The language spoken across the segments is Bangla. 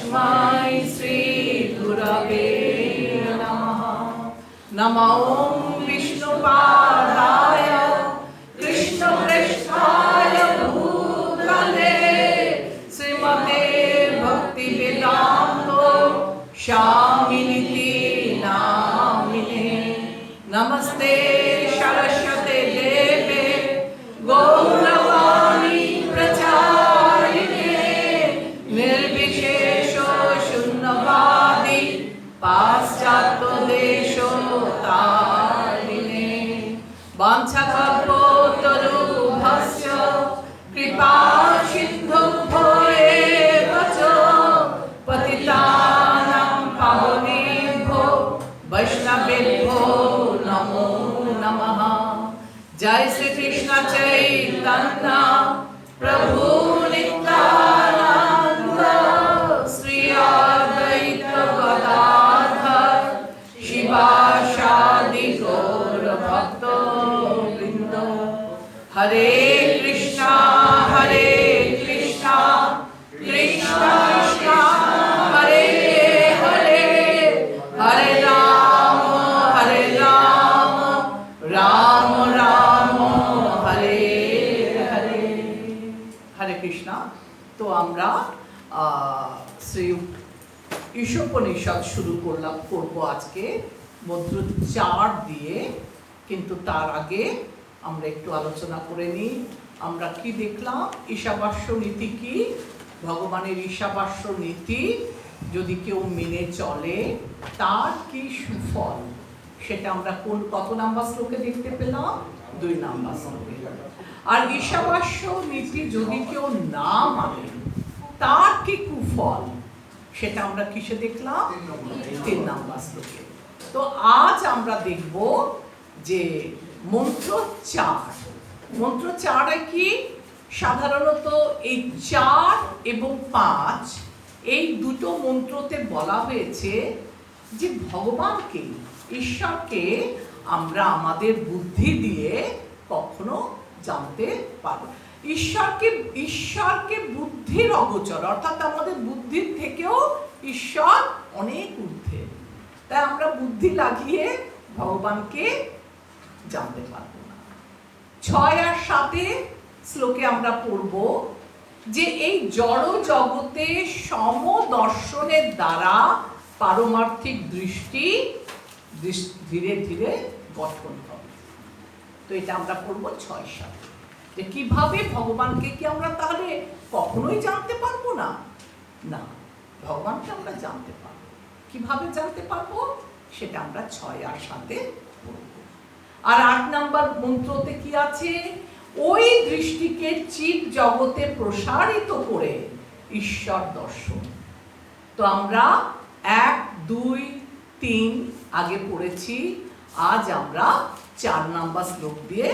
तस्मै श्री गुरवे नमः। नमो विष्णुपादाय कृष्णप्रेष्ठाय भूतले श्रीमते भक्तिवेदान्त स्वामिनिति नामिने। नमस्ते सरस्वते देवे गौरवाणी प्रचारिणे निर्विशेष शून्यवादी पाश्चात्य देशोत्तारिणे। वाञ्छाकल्पतरुभ्यश्च कृपा सिन्धुभ्यो एव च पतितानां पावनेभ्यो वैष्णवेभ्यो नमो नमः। जय श्री कृष्ण चैतन्य प्रभु नित्यानंद श्री अद्वैत गदाधर शिवासादि गौर भक्त वृंद। हरे कृष्णा कृष्णा कृष्णा हरे हरे हरे राम राम राम हरे हरे। हरे कृष्णा। तो আমরা শ্রী ঈশোপনিষদ শুরু করব আজকে মন্ত্র 4 দিয়ে, কিন্তু তার আগে আমরা একটু আলোচনা করে নিই। আমরা কি দেখলাম? ঈশাবাস্য নীতি কি? ভগবানের ঈশাবাস্য নীতি যদি কেউ মেনে চলে তার কি সুফল, সেটা আমরা কত নাম্বার শ্লোকে দেখতে পেলাম? 2 নাম্বার শ্লোকে। আর ঈশাবাস্য নীতি যদি কেউ না মানে তার কি কুফল, সেটা আমরা কিসে দেখলাম? 3 নাম্বার শ্লোকে। তো আজ আমরা দেখব যে মন্ত্র 4। মন্ত্র 4 কি? সাধারণত এই 4 এবং 5 এই দুটো মন্ত্রতে বলা হয়েছে যে ভগবানকে, ঈশ্বরকে আমরা আমাদের বুদ্ধি দিয়ে কখনো জানতে পারবো। ঈশ্বরকে বুদ্ধির অগোচর, অর্থাৎ আমাদের বুদ্ধির থেকেও ঈশ্বর অনেক ঊর্ধ্বে। তাই আমরা বুদ্ধি লাগিয়ে ভগবানকে জানতে পারবো না। 6 আর 7 শ্লোকে আমরা পড়ব যে এই জড় জগতে সমদর্শনের দ্বারা পারমার্থিক দৃষ্টি ধীরে ধীরে গঠন হবে। তো এটা আমরা পড়ব 6-7, যে কিভাবে ভগবানকে কি আমরা তাহলে কখনোই জানতে পারবো না? না, ভগবানকে আমরা জানতে পারবো। কিভাবে জানতে পারবো সেটা আমরা 6 আর 7 পড়ব। আর 8 নাম্বার মন্ত্রতে কি আছে? ওই দৃষ্টিকে চিৎ জগতে প্রসারিত করে ঈশ্বর দর্শন। তো আমরা 1, 2, 3 আগে পড়েছি। আজ আমরা 4 নাম্বার শ্লোক দিয়ে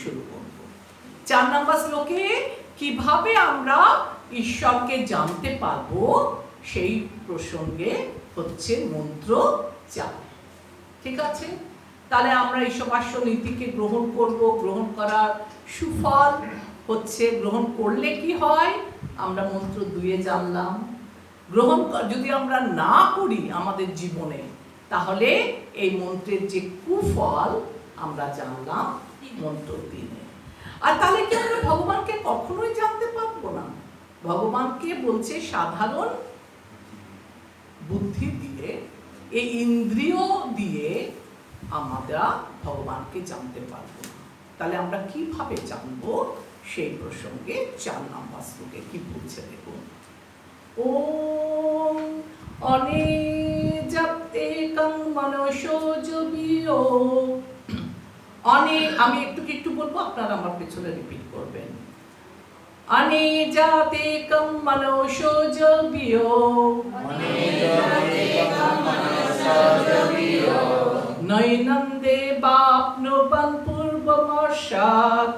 শুরু করব। 4 নাম্বার শ্লোকে কিভাবে আমরা ঈশ্বরকে জানতে পারবো সেই প্রসঙ্গে হচ্ছে মন্ত্র 4। ঠিক আছে? তাহলে আমরা ঈশাবাস্য নীতিকে গ্রহণ করব। গ্রহণ করার সুফল হচ্ছে, গ্রহণ করলে কি হয় আমরা মন্ত্র 2 জানলাম। গ্রহণ যদি আমরা না করি আমাদের জীবনে, তাহলে এই মন্ত্রের যে কুফল আমরা জানলাম মন্ত্র 3। আর তাহলে কি আমরা ভগবানকে কখনোই জানতে পারবো না? ভগবানকে বলছে সাধারণ বুদ্ধি দিয়ে, এই ইন্দ্রিয় দিয়ে আমরা ভগবানকে জানতে পারবো না। তাহলে আমরা কিভাবে জানবো সেই প্রসঙ্গে 4 নাম্বার শ্লোকে কি বলছে দেখুন। ওম অনেজপ্তেকং মনসোজবিও। আমি একটু বলবো, আপনারা আমার পেছনে রিপিট করবেন। অনেজাতেকং মনসোজবিও নৈনন্দে বাপ্নুবন পূর্বমর্ষাৎ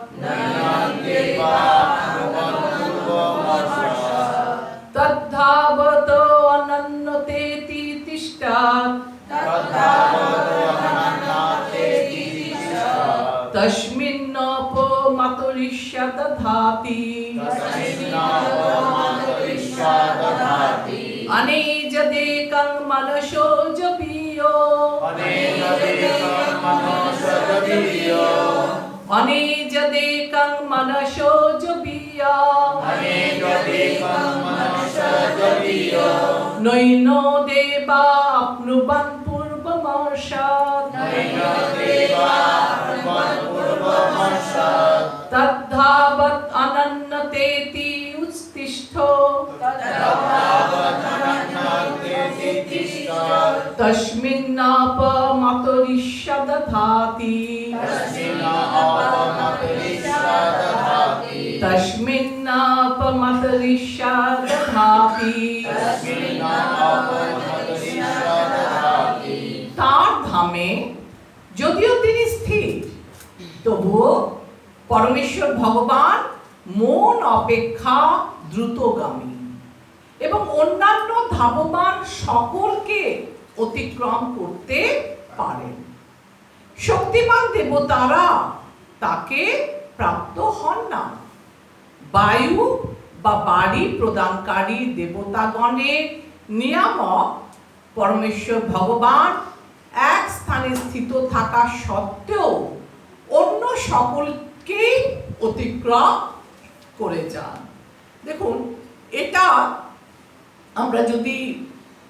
তদ্ধাবত অনন্যতেতি তিষ্ঠাৎ তস্মিন্নপমাতুরিষ্য দধাতি অনেজদেকং মনসো জপিয় অনেজদেকং মনসো জপিয় নৈন দেবা আপ্নুবন পূর্বমর্ষাৎ তদ্ধাবৎ অনন্যতেতি উৎতিষ্ঠো তস্মিন্নাপমতরিষ্যদধাতি তস্মিন্নাপমতরিষ্যদধাতি তার ধামে যদিও তিনি স্থির, তবুও পরমেশ্বর ভগবান মন অপেক্ষা দ্রুতগামী এবং অন্যান্য ধাবমান সকলকে অতিক্রম করতে পারেন। শক্তিমান দেবতারা তাকে প্রাপ্ত হন না। বায়ু বা বাড়ি প্রদানকারী দেবতাগণের নিয়ামক পরমেশ্বর ভগবান এক স্থানে স্থিত থাকা সত্ত্বেও অন্য সকলকেই অতিক্রম করে যান। দেখুন, এটা আমরা যদি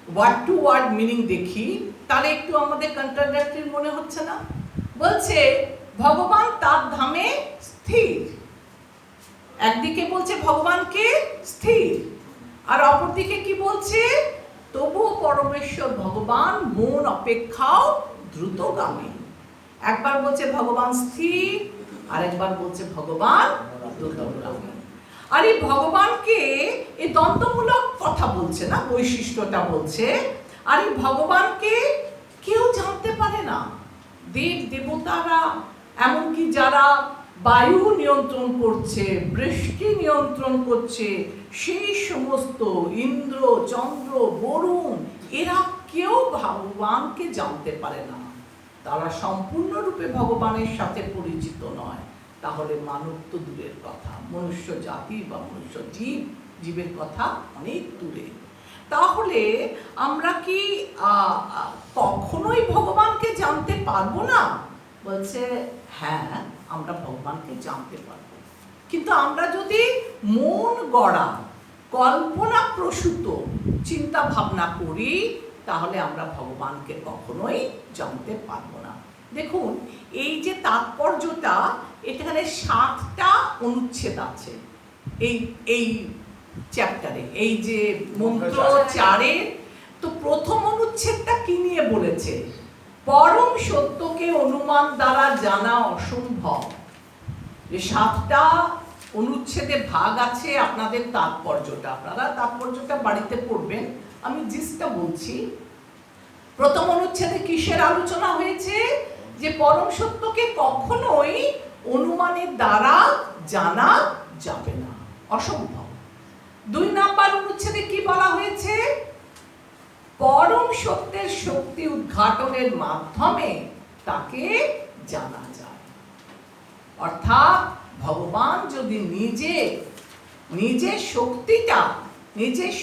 ওয়ার্ড টু ওয়ার্ড মিনিং দেখি তাহলে একটু আমাদের কন্ট্রাডিক্টরি মনে হচ্ছে না? বলছে ভগবান তার ধামে স্থির, একদিকে বলছে ভগবানকে স্থির, আর অপরদিকে কি বলছে? তবুও পরমেশ্বর ভগবান মন অপেক্ষাও দ্রুতগামী। একবার বলছে ভগবান স্থির, আর একবার বলছে ভগবান দ্রুতগামী। আর এই ভগবানকে এই দ্বন্দ্বমূলক কথা বলছে না, বৈশিষ্ট্যটা বলছে। আর এই ভগবানকে কেউ জানতে পারে না। দেব দেবতারা, এমনকি যারা বায়ু নিয়ন্ত্রণ করছে, বৃষ্টি নিয়ন্ত্রণ করছে, সেই সমস্ত ইন্দ্র, চন্দ্র, বরুণ, এরা কেউ ভগবানকে জানতে পারে না। তারা সম্পূর্ণরূপে ভগবানের সাথে পরিচিত নয়। তাহলে মানব তো দূরের কথা, মনুষ্য জাতি বা মনুষ্য জীবের কথা অনেক দূরে। তাহলে আমরা কি কখনোই ভগবানকে জানতে পারবো না? বলছে হ্যাঁ, আমরা ভগবানকে জানতে পারবো, কিন্তু আমরা যদি মন গড়া কল্পনা প্রসূত চিন্তা ভাবনা করি তাহলে আমরা ভগবানকে কখনোই জানতে পারবো না। দেখুন, এই যে তাৎপর্যটা, এখানে 7টা অনুচ্ছেদ আছে এই চ্যাপ্টারে, এই যে মন্ত্র 4-এর। তো প্রথম অনুচ্ছেদটা কি নিয়ে বলেছে? পরম সত্যকে অনুমান দ্বারা জানা অসম্ভব। যে 7টা অনুচ্ছেদে ভাগ আছে, আপনাদের তাৎপর্যটা, আপনারা তাৎপর্যটা বাড়িতে পড়বেন, আমি জিসটা বলছি। প্রথম অনুচ্ছেদে কিসের আলোচনা হয়েছে? যে পরম সত্যকে কখনোই অনুমানের দ্বারা জানা যাবে না, অসম্ভব। 2 নাম্বার অনুচ্ছেদে কি বলা হয়েছে? পরম সত্যের শক্তি উদ্ঘাটনের মাধ্যমে তাকে জানা যায়। অর্থাৎ ভগবান যদি নিজের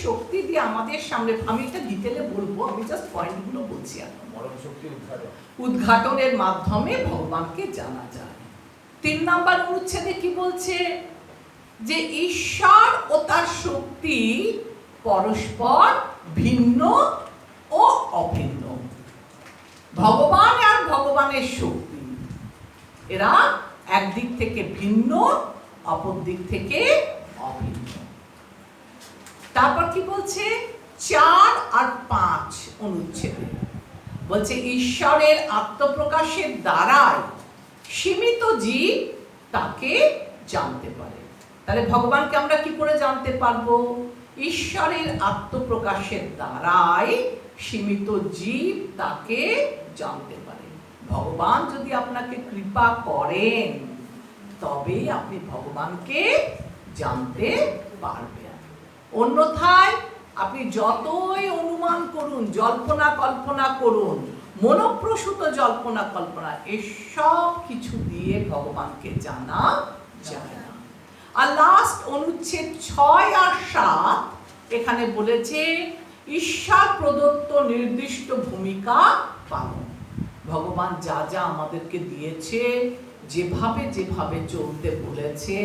শক্তি দিয়ে আমাদের সামনে, আমি এটা ডিটেলে বলবো, আমি জাস্ট পয়েন্টগুলো বলছি এখন। উদ্ঘাটনের মাধ্যমে ভগবানকে জানা যায়। 3 নাম্বার অনুচ্ছেদে কি বলছে? যে ঈশ্বর ও তার শক্তি পরস্পর ভিন্ন ও অভিন্ন। ভগবান আর ভগবানের শক্তি এরা একদিক থেকে ভিন্ন, অপর দিক থেকে অভিন্ন। তারপর কি বলছে? 4 আর 5 অনুচ্ছেদে বলছে ঈশ্বরের আত্মপ্রকাশের দ্বারাই সীমিত জীব তাকে জানতে পারে। তাহলে ভগবানকে আমরা কি করে জানতে পারবো? ঈশ্বরের আত্মপ্রকাশের দ্বারাই সীমিত জীব তাকে জানতে পারে। ভগবান যদি আপনাকে কৃপা করেন তবে আপনি ভগবানকে জানতে পারবেন। অন্যথায় আপনি যতই অনুমান করুন, জল্পনা কল্পনা করুন, মনোপ্রসূত জল্পনা কল্পনা, এসব কিছু দিয়ে ভগবানকে জানা যায় না। আর লাস্ট অনুচ্ছেদ 6 আর 7 এখানে বলেছে ঈশ্বর প্রদত্ত নির্দিষ্ট ভূমিকা পালন। ভগবান যা যা আমাদেরকে দিয়েছে, যেভাবে যেভাবে চলতে বলেছে,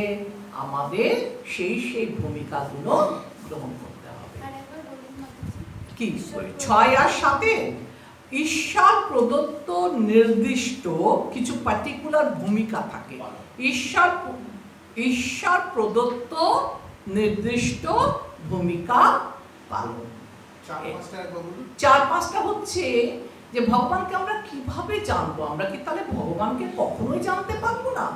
আমাদের সেই সেই ভূমিকাগুলো গ্রহণ করতে হবে। কি 6 আর 7 ঈশ্বর প্রদত্ত নির্দিষ্ট কিছু পার্টিকুলার ভূমিকা থাকে। ঈশ্বর প্রদত্ত নির্দিষ্ট ভূমিকা পালন। 4-5টা হচ্ছে যে ভগবানকে আমরা কিভাবে জানবো। আমরা কি তাহলে ভগবানকে কখনোই জানতে পারবো না?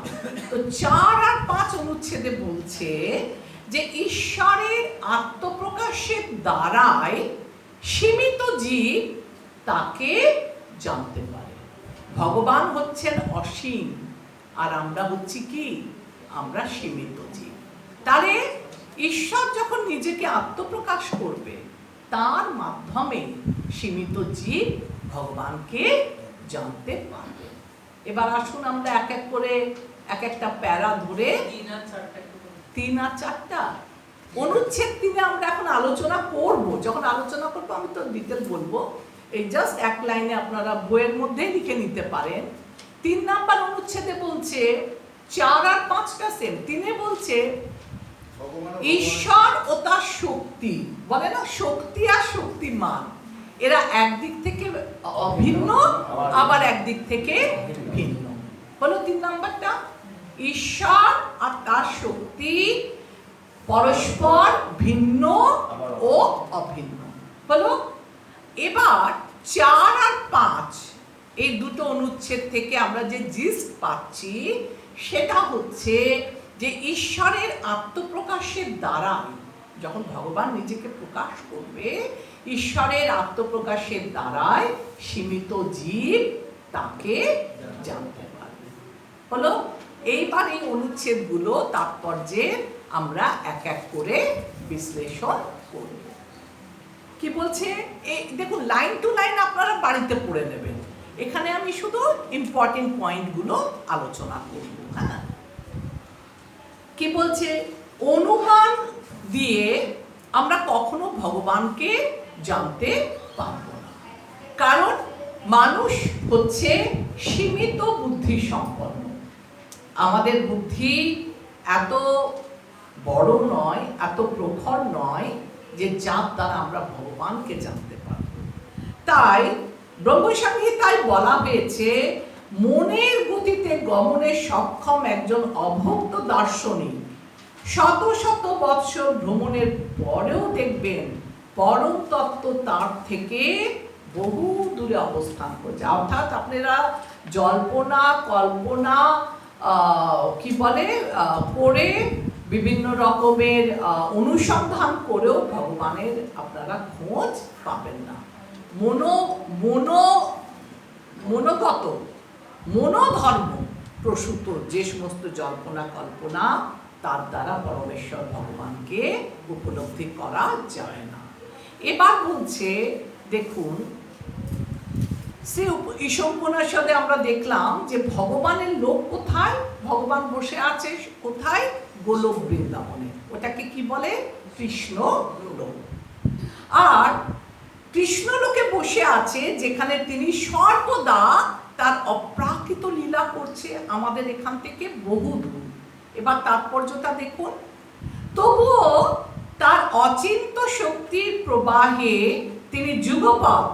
তো 4 আর 5 অনুচ্ছেদে বলছে যে ঈশ্বরের আত্মপ্রকাশের দ্বারাই সীমিত জীব তাকে জানতে পারে। ভগবান হচ্ছেন অসীম, আর আমরা হচ্ছি কি? আমরা সীমিত জীব। তাহলে ঈশ্বর যখন নিজেকে আত্মপ্রকাশ করবে, তার মাধ্যমে সীমিত জীব ভগবানকে জানতে পারবে। এবার আসুন আমরা এক এক করে এক একটা প্যারা ধরে 3 আর 4টা অনুচ্ছেদ 3 আমরা এখন আলোচনা করব। যখন আলোচনা করবো আমি তো ডিটেল বলবো। এই জাস্ট এক লাইনে আপনারা বইয়ের মধ্যে লিখে নিতে পারেন। 3 নাম্বার অনুচ্ছেদে বলছে 4 আর 5টা সেম। 3-এ বলছে ঈশ্বর ও তার শক্তি, বলে না শক্তি আর শক্তিমান, এরা একদিক থেকে অভিন্ন, আবার একদিক থেকে ভিন্ন। হলো 3 নাম্বারটা। ঈশ্বর আর তার শক্তি পরস্পর ভিন্ন ও অভিন্ন হলো। এবার 4 আর 5 এই দুটো অনুচ্ছেদ থেকে আমরা যে জিস্ট পাচ্ছি সেটা হচ্ছে যে ঈশ্বরের আত্মপ্রকাশের দ্বারা, যখন ভগবান নিজেকে প্রকাশ করবে, ঈশ্বরের আত্মপ্রকাশের দ্বারাই সীমিত জীব তাকে জানতে পারবে। হলো। এইবার এই অনুচ্ছেদগুলো তাৎপর্যে আমরা এক এক করে বিশ্লেষণ করব। কি বলছে এই দেখুন, লাইন টু লাইন আপনারা বাড়িতে পড়ে নেবেন। এখানে আমি শুধু ইম্পর্টেন্ট পয়েন্টগুলো আলোচনা করব। হ্যাঁ, কি বলছে? অনুমান দিয়ে আমরা কখনো ভগবানকে জানতে পারব না, কারণ মানুষ হচ্ছে সীমিত বুদ্ধি সম্পন্ন। আমাদের বুদ্ধি এত বড় নয়, এত প্রখর নয় যে যার দ্বারা আমরা ভগবানকে জানতে পারব। তাই ব্রহ্মসংহিতায় বলা হয়েছে, মনের গতিতে গমনে সক্ষম একজন অভক্ত দার্শনিক শত শত বৎসর ভ্রমণের পরেও দেখবেন পরম তত্ত্ব তার থেকে বহু দূরে অবস্থান করছে। অর্থাৎ আপনারা জল্পনা কল্পনা কি বলে করে বিভিন্ন রকমের অনুসন্ধান করেও ভগবানের আপনারা খোঁজ পাবেন না। মনোগত মনোধর্ম প্রসূত যে সমস্ত জল্পনা কল্পনা, তার দ্বারা পরমেশ্বর ভগবানকে উপলব্ধি করা যায় না। এবার বলছে দেখুন, শ্রী ঈশোপনিষদে আমরা দেখলাম যে ভগবানের লোক কোথায়? ভগবান বসে আছে কোথায়? গোলক বৃন্দাবনে। ওটাকে কি বলে? কৃষ্ণ লোক। আর কৃষ্ণ লোকে বসে আছে যেখানে তিনি সর্বদা তার অপ্রাকৃত লীলা করছে, আমাদের এখান থেকে বহু দূর। এবার তাৎপর্যটা দেখুন, তবুও তার অচিন্ত শক্তির প্রবাহে তিনি যুগপৎ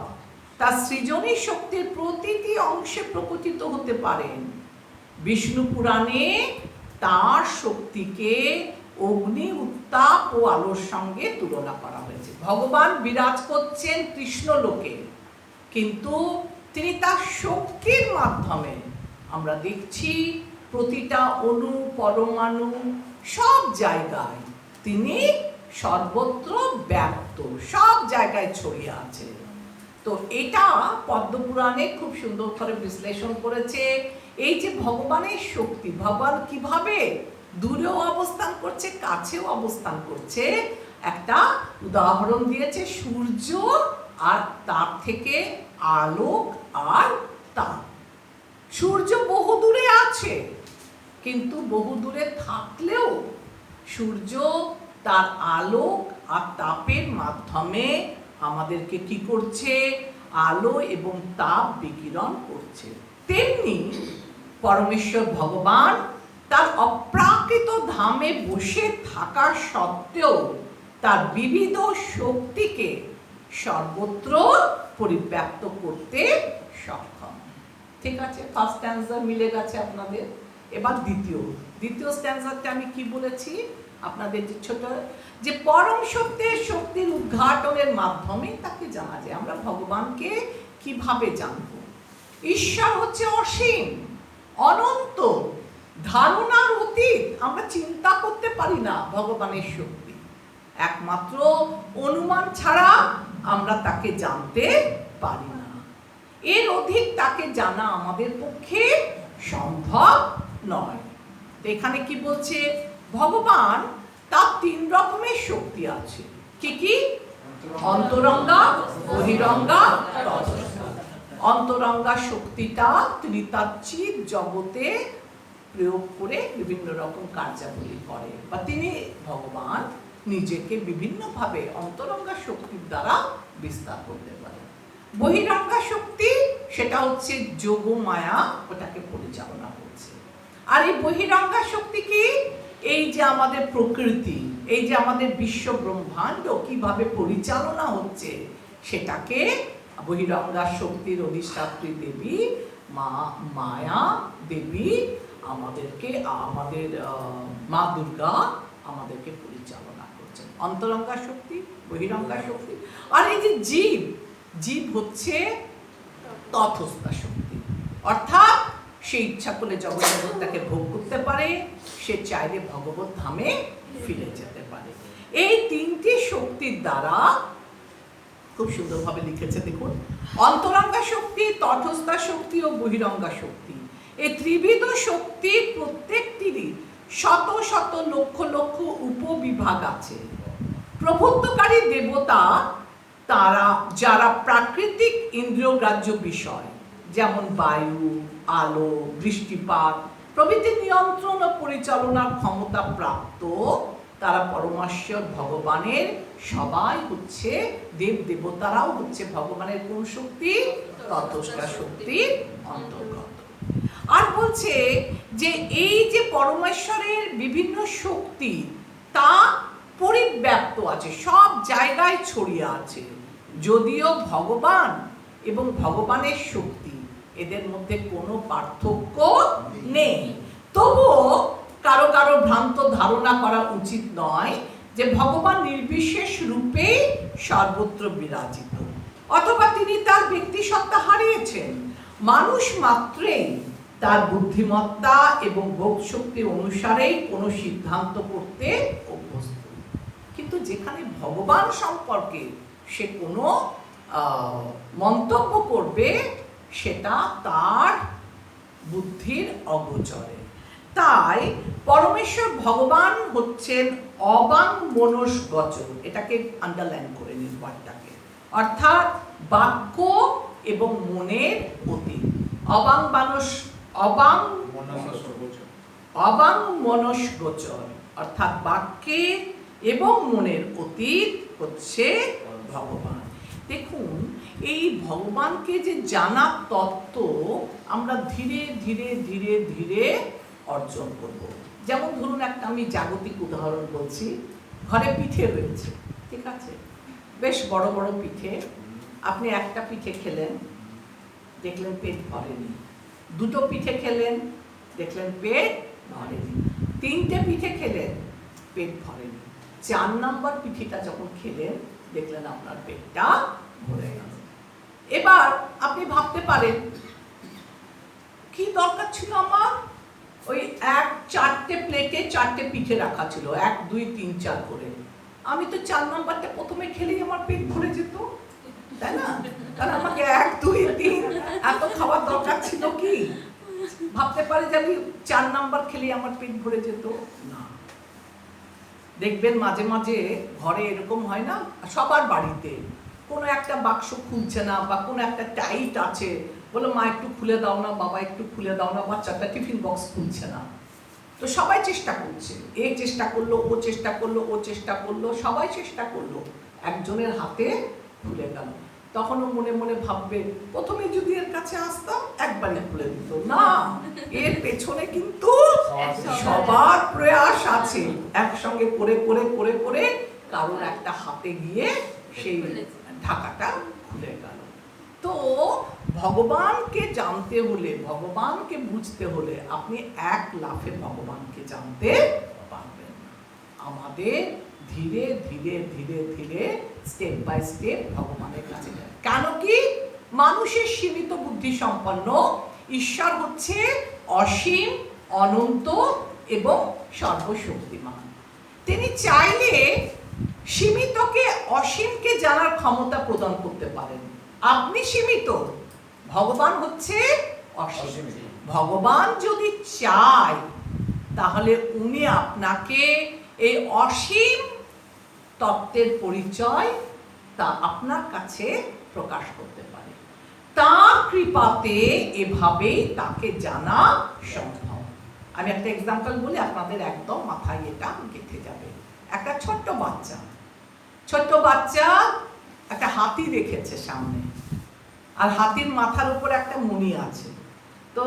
তার সৃজনী শক্তির প্রতিটি অংশে প্রকটিত হতে পারেন। বিষ্ণু পুরাণে তার শক্তিকে অগ্নি, উত্তাপ ও আলোর সঙ্গে তুলনা করা হয়েছে। ভগবান বিরাজ করছেন কৃষ্ণ লোকে, কিন্তু তিনি তার শক্তির মাধ্যমে আমরা দেখছি প্রতিটা অণু পরমাণু সব জায়গায় তিনি সর্বত্র ব্যাপ্ত, সব জায়গায় ছড়িয়ে আছে। তো এটা পদ্মপুরাণে খুব সুন্দর করে বিশ্লেষণ করেছে। এই যে ভগবানের শক্তি, ভগবান কিভাবে দূরেও অবস্থান করছে, কাছেও অবস্থান করছে, একটা উদাহরণ দিয়েছে সূর্য আর তার থেকে আলোক আর তাপ। সূর্য বহু দূরে আছে, কিন্তু বহু দূরে থাকলেও সূর্য তার আলোক আর তাপের মাধ্যমে আমাদেরকে কি করছে, আলো এবং তাপ বিকিরণ করছে। তেমনি পরমেশ্বর ভগবান তার অপ্রাকৃত ধামে বসে থাকা সত্ত্বেও তার বিবিধ শক্তিকে সর্বত্র পরিব্যাপ্ত করতে সক্ষম। ঠিক আছে, ফার্স্ট স্ট্যান্সা মিলে গেছে আপনাদের। এবার দ্বিতীয় স্ট্যান্সাতে আমি কি বলেছি আপনাদের, যে ছোট যে পরম সত্যের শক্তির উদ্ঘাটনের মাধ্যমে তাকে জানা যায়। আমরা ভগবানকে কিভাবে জানব? ঈশ্বর হচ্ছে অসীম, অনন্ত, ধারণার অতীত। আমরা চিন্তা করতে পারি না ভগবানের শক্তি। একমাত্র অনুমান ছাড়া আমরা তাকে জানতে পারি না। এর অধিক তাকে জানা আমাদের পক্ষে সম্ভব নয়। এখানে কি বলছে, ভগবান তার 3 রকমের শক্তি আছে। কি কি? অন্তরঙ্গা, বহিরঙ্গা, তৎস্থ। অন্তরঙ্গা শক্তিটা ত্রিতাত্ত্বিক জগতে প্রয়োগ করে বিভিন্ন রকম কার্যাবলী করে, বা তিনি ভগবান নিজেকে বিভিন্নভাবে অন্তরঙ্গা শক্তির দ্বারা বিস্তার করতে পারে। বহিরঙ্গা শক্তি সেটা হচ্ছে যোগ মায়া, ওটাকে পরিচালনা করছে। আর এই বহিরঙ্গা শক্তি কি? এই যে আমাদের প্রকৃতি, এই যে আমাদের বিশ্ব ব্রহ্মাণ্ড কিভাবে পরিচালনা হচ্ছে, সেটাকে বহিরঙ্গা শক্তির অধিষ্ঠাত্রী দেবী মায়া দেবী আমাদেরকে, আমাদের মা দুর্গা আমাদেরকে পরিচালনা করছেন। অন্তরঙ্গা শক্তি, বহিরঙ্গা শক্তি। আর এই যে জীব হচ্ছে তথস্থা শক্তি, অর্থাৎ সে ইচ্ছা করলে জগৎটাকে ভোগ করতে পারে, সে চাইলে ভগবত ধামে ফিরে যেতে পারে। এই 3টি শক্তির দ্বারা, খুব সুন্দরভাবে লিখেছে দেখুন, অন্তরঙ্গা শক্তি, তটস্থা শক্তি ও বহিরঙ্গা শক্তি, এই ত্রিবিধ শক্তির প্রত্যেকটিরই শত শত লক্ষ লক্ষ উপবিভাগ আছে। প্রভুত্বকারী দেবতা তারা যারা প্রাকৃতিক ইন্দ্রিয়গ্রাহ্য বিষয়, যেমন বায়ু, আলো, বৃষ্টিপাত প্রভৃতি নিয়ন্ত্রণ ও পরিচালনার ক্ষমতা প্রাপ্ত, তারা পরমেশ্বর ভগবানের সবাই হচ্ছে দেব দেবতারাও হচ্ছে ভগবানের কোন শক্তি? তৎস্থা শক্তির অন্তর্গত। আর বলছে যে এই যে পরমেশ্বরের বিভিন্ন শক্তি তা পরিব্যাপ্ত আছে, সব জায়গায় ছড়িয়ে আছে। যদিও ভগবান এবং ভগবানের শক্তি এদের মধ্যে কোনো পার্থক্য নেই, তবুও কারো কারো ভ্রান্ত ধারণা করা উচিত নয় যে ভগবান নির্বিশেষ রূপে সর্বত্র বিরাজিত, অথবা তিনি তার ব্যক্তিসত্তা হারিয়েছেন। মানুষ মাত্রেই তার বুদ্ধিমত্তা এবং বোধ শক্তি অনুসারেই কোনো সিদ্ধান্ত করতে অভ্যস্ত, কিন্তু যেখানে ভগবান সম্পর্কে সে কোনো মন্তব্য করবে সেটা তার বুদ্ধির অগোচরে। তাই পরমেশ্বর ভগবান হচ্ছেন অবাং মনস গোচর, এটাকে আন্ডারলাইন করে নিন ওয়ার্ডটাকে, অর্থাৎ বাক্য এবং মনের অতীত। অবাং মনস গোচর, অর্থাৎ বাক্যের এবং মনের অতীত হচ্ছে ভগবান। দেখুন, এই ভগবানকে যে জানার তত্ত্ব আমরা ধীরে ধীরে ধীরে ধীরে অর্জন করব। যেমন ধরুন, একটা আমি জাগতিক উদাহরণ বলছি। ঘরে পিঠে রয়েছে, ঠিক আছে, বেশ বড় বড় পিঠে। আপনি একটা পিঠে খেলেন, দেখলেন পেট ভরেনি। 2টো পিঠে খেলেন, দেখলেন পেট ভরেনি। 3টে পিঠে খেলেন, পেট ভরেনি। 4 নম্বর পিঠেটা যখন খেলেন, দেখলেন আপনার পেটটা ভরে গেল। এবার আপনি ভাবতে পারেন, কি দরকার ছিল আমার ওই 4টে প্লেটে 4টে পিঠে রাখা ছিল, 1 2 3 4 করে। আমি তো 4 নম্বরটা প্রথমে খেলেই আমার পেট ভরে যেত, তাই না? কারণ আমাকে 1 2 3 এত খাবার দরকার ছিল কি? ভাবতে পারে যে আমি 4 নম্বর খেলেই আমার পেট ভরে যেত না। দেখবেন মাঝে মাঝে ঘরে এরকম হয় না, সবার বাড়িতে কোনো একটা বাক্স খুলছে না, বা কোনো একটা টাইট আছে, বলে মা একটু খুলে দাও না, বাবা একটু খুলে দাও না, বাচ্চাটা টিফিন বক্স খুলছে না। তো সবাই চেষ্টা করছে, এ চেষ্টা করলো, ও চেষ্টা করলো, ও চেষ্টা করলো, সবাই চেষ্টা করলো। একজনের হাতে খুলে গেল। তখনও মনে মনে ভাববে প্রথমে যদি এর কাছে আসতাম একবারে খুলে দিত না, এর পেছনে কিন্তু সবার প্রয়াস আছে, একসঙ্গে করে করে করে করে কারোর একটা হাতে গিয়ে সেই ঢাকাটা খুলে গেল। তো ভগবানকে জানতে হলে, ভগবানকে বুঝতে হলে আপনি এক লাফে ভগবানকে জানতে পারবেন না। আমাদের ধীরে ধীরে ধীরে ধীরে স্টেপ বাই স্টেপ ভগবানের কাছে যায়। কেন কি মানুষের সীমিত বুদ্ধি সম্পন্ন, ঈশ্বর হচ্ছে অসীম, অনন্ত এবং সর্বশক্তিমান। তিনি চাইলে সীমিতকে অসীমকে জানার ক্ষমতা প্রদান করতে পারেন। আপনি সীমিত, ভগবান হচ্ছে অসীম। ভগবান যদি চায় তাহলে উনি আপনাকে এই অসীম তত্ত্বের পরিচয় তা আপনার কাছে প্রকাশ করতে পারে। তার কৃপাতে এভাবেই তাকে জানা সম্ভব। আমি একটা এক্সাম্পল বলি, আপনাদের একদম মাথায় এটা গেঁথে যাবে। একটা ছোট্ট বাচ্চা একটা হাতি দেখেছে সামনে, আর হাতির মাথার উপর একটা মণি আছে। তো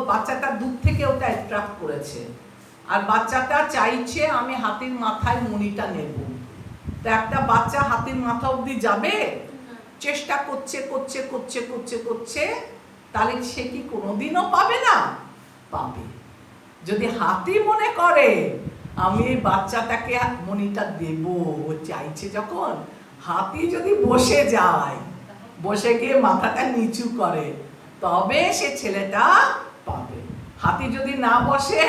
বাচ্চাটা দূর থেকে ওটা অ্যাট্রাক্ট করেছে, আর বাচ্চাটা চাইছে আমি হাতির মাথায় মণিটা নেব। তো একটা বাচ্চা হাতির মাথা অবধি যাবে, চেষ্টা করছে করছে করছে করছে করছে, তাহলে সে কি কোনোদিনও পাবে না? পাবে। যদি হাতি মনে করে আমি এই বাচ্চাটাকে মণিটা দেব, ও চাইছে যখন, হাতি যদি বসে যায়, বসে গিয়ে মাথাটা নিচু করে, তবে সে ছেলেটা পাবে। হাতি যদি না বসে,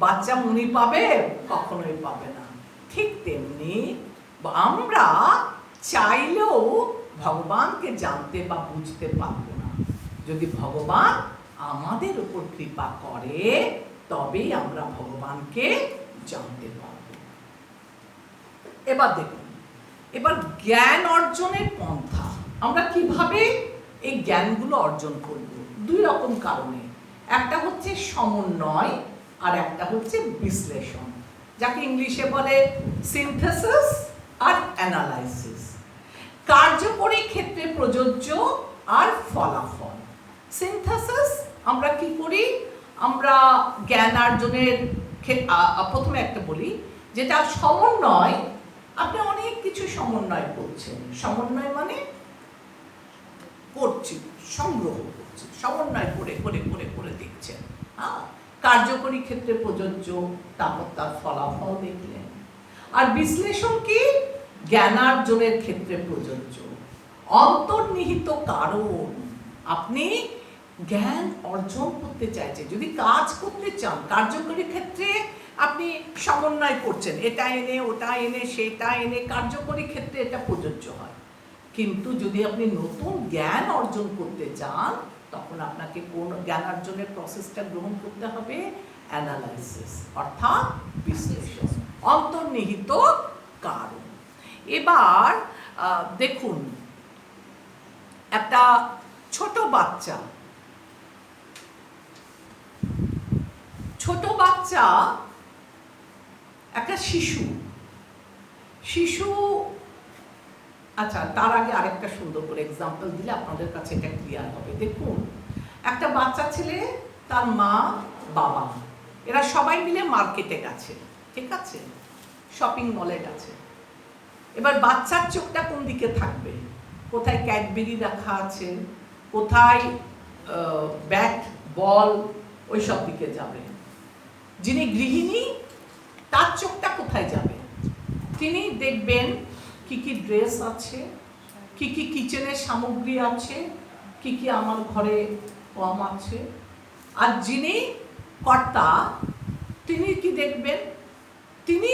বাচ্চা মণি পাবে? কখনোই পাবে না। ঠিক তেমনি আমরা চাইলেও ভগবানকে জানতে বা বুঝতে পারবো না। যদি ভগবান আমাদের উপর কৃপা করে তবেই আমরা ভগবানকে জানতে পারব। এবার দেখুন, এবার জ্ঞান অর্জনের পন্থা আমরা কিভাবে এই জ্ঞানগুলো অর্জন করব। দুই রকম কারণে, একটা হচ্ছে সমন্বয় আর একটা হচ্ছে বিশ্লেষণ, যাকে ইংলিশে বলে সিনথেসিস আর অ্যানালাইসিস। কার্যকরী ক্ষেত্রে প্রযোজ্য আর ফলাফল। সিনথেসিস আমরা কি করি, আমরা জ্ঞান অর্জনের প্রথমে একটা বলি যেটা সমন্বয়। আপনি অনেক কিছু সমন্বয় করছেন, সমন্বয় মানে করছি, সংগ্রহ করছি, সমন্বয় করে করে করে করে দেখছেন। কার্যকরী ক্ষেত্রে প্রযোজ্য, তারপর তার ফলাফল দেখলেন। আর বিশ্লেষণ কি, জ্ঞানার্জনের ক্ষেত্রে প্রযোজ্য, অন্তর্নিহিত কারণ। আপনি জ্ঞান অর্জন করতে চাইছেন, যদি কাজ করতে চান, কার্যকরী ক্ষেত্রে আপনি সমন্বয় করছেন, এটা এনে ওটা এনে সেটা এনে, কার্যকরী ক্ষেত্রে এটা প্রযোজ্য হয়। কিন্তু যদি আপনি নতুন জ্ঞান অর্জন করতে চান, তখন আপনাকে কোন জ্ঞান অর্জনের প্রসেসটা গ্রহণ করতে হবে? অ্যানালাইসিস, অর্থাৎ বিশ্লেষণ, অন্তর্নিহিত কারণ। এবার দেখুন, একটা ছোট বাচ্চা একটা শিশু আচ্ছা, তার আগে আরেকটা সুন্দর করে এক্সাম্পল দিলে আপনাদের কাছে এটা ক্লিয়ার হবে। দেখুন, একটা বাচ্চা ছেলে, তার মা বাবা এরা সবাই মিলে মার্কেটে গেছে, ঠিক আছে, শপিং মলে গেছে। এবার বাচ্চার চোখটা কোন দিকে থাকবে? কোথায় ক্যাডবেরি রাখা আছে, কোথায় ব্যাট বল, ওই সব দিকে যাবে। যিনি গৃহিণী, তার চোখটা কোথায় যাবে? তিনি দেখবেন কি কি ড্রেস আছে, কি কি কিচেনের সামগ্রী আছে, কি কি আমার ঘরে কম আছে। আর যিনি কর্তা, তিনি কি দেখবেন? তিনি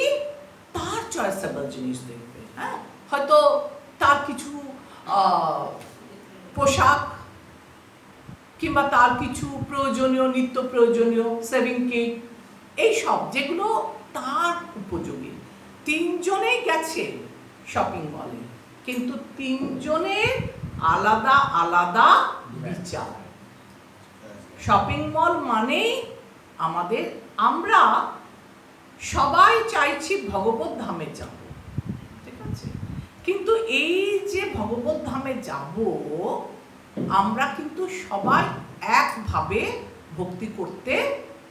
তার চয়েসেবল জিনিস দেখবেন। হ্যাঁ, হয়তো তার কিছু পোশাক কিংবা তার কিছু প্রয়োজনীয়, নিত্য প্রয়োজনীয় সেভিং কিট, এইসব যেগুলো তার উপযোগী। তিনজনেই গেছে শপিং মলে, কিন্তু তিনজনের আলাদা আলাদা বিচার। শপিং মল মানেই আমরা সবাই চাইছি ভগবত ধামে যাব, ঠিক আছে, কিন্তু এই যে ভগবত ধামে যাব, আমরা কিন্তু সবাই একভাবে ভক্তি করতে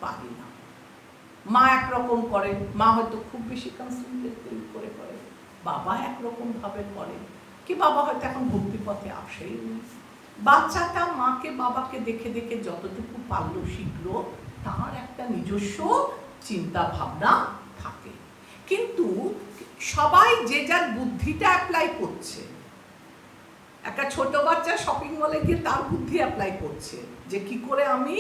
পারি না। মা একরকম করে, মা হয়তো খুব বেশি কনসেন্ট্রেট করে করে, বাবা একরকম ভাবে করে, কি বাবা হয়তো এখন ভক্তি পথে আসেই নি। বাচ্চাটা মাকে বাবাকে দেখে দেখে যতটুকু পারলো শিখলো, তার একটা নিজস্ব চিন্তা ভাবনা থাকে। কিন্তু সবাই যে যার বুদ্ধিটা অ্যাপ্লাই করছে। একটা ছোট বাচ্চা শপিং মলে গিয়ে তার বুদ্ধি অ্যাপ্লাই করছে যে কি করে আমি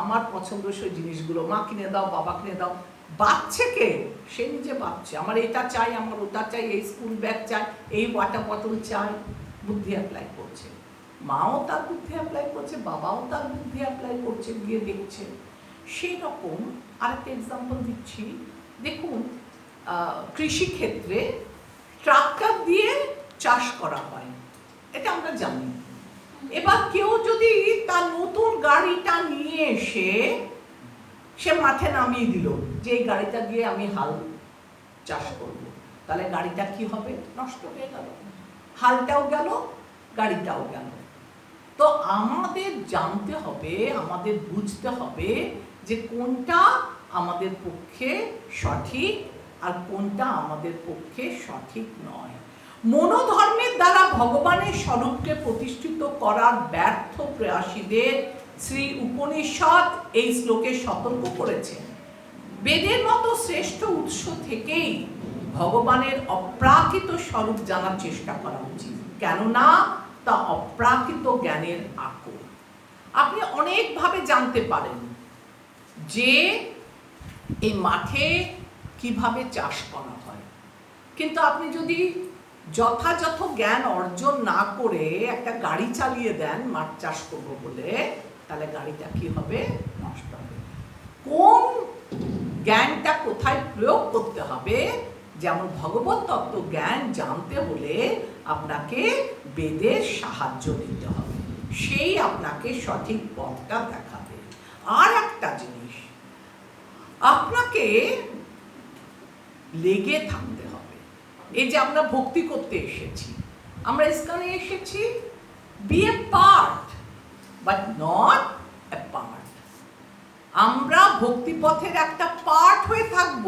আমার পছন্দসই জিনিসগুলো, মা কিনে দাও, বাবা কিনে দাও। বাচ্চে কে? সে নিজে ভাবছে আমার এটা চাই, আমার ওটা চাই, এই স্কুল ব্যাগ চাই, এই ওয়াটার বটল চাই, বুদ্ধি অ্যাপ্লাই করছে। মাও তার বুদ্ধি অ্যাপ্লাই করছে, বাবাও তার বুদ্ধি অ্যাপ্লাই করছে, গিয়ে দেখছে। সেই রকম আরেকটা এক্সাম্পল দিচ্ছি। দেখুন, কৃষিক্ষেত্রে ট্রাক্টর দিয়ে চাষ করা হয়, এটা আমরা জানি। এবার কেউ যদি তার নতুন গাড়িটা নিয়ে এসে সে মাঠে নামিয়ে দিল যে এই গাড়িটা দিয়ে আমি হাল চাষ করব, তাহলে গাড়িটা কি হবে? নষ্ট হয়ে গেল, হালটাও গেল, গাড়িটাও গেল। তো আমাদের জানতে হবে, আমাদের বুঝতে হবে যে কোনটা আমাদের পক্ষে সঠিক আর কোনটা আমাদের পক্ষে সঠিক নয়। মনোধর্মের দ্বারা ভগবানের স্বরূপকে প্রতিষ্ঠিত করার ব্যর্থ প্রয়াসীদের শ্রী উপনিষদ এই শ্লোকে সতর্ক করেছেন। বেদের মতো শ্রেষ্ঠ উৎস থেকেই ভগবানের অপ্রাকৃত স্বরূপ জানার চেষ্টা করা উচিত, কেননা তা অপ্রাকৃত জ্ঞানের আকর। আপনি অনেকভাবে জানতে পারেন যে এই মাঠে কিভাবে চাষ করা হয়, কিন্তু আপনি যদি যথাযথ জ্ঞান অর্জন না করে একটা গাড়ি চালিয়ে দেন মাঠ চাষ করবো বলে, তাহলে গাড়িটা কি হবে? নষ্ট হবে। কোন জ্ঞানটা কোথায় প্রয়োগ করতে হবে, যেমন ভগবত তত্ত্ব জ্ঞান জানতে হলে আপনাকে বেদের সাহায্য নিতে হবে, সেই আপনাকে সঠিক পথটা দেখাবে। আর একটা জিনিস, আপনাকে লেগে থাকতে হবে। এই যে আমরা ভক্তি করতে এসেছি, আমরা ইস্কনে এসেছি, be a part but not a part. আমরা ভক্তি পথের একটা পার্ট হয়ে থাকব।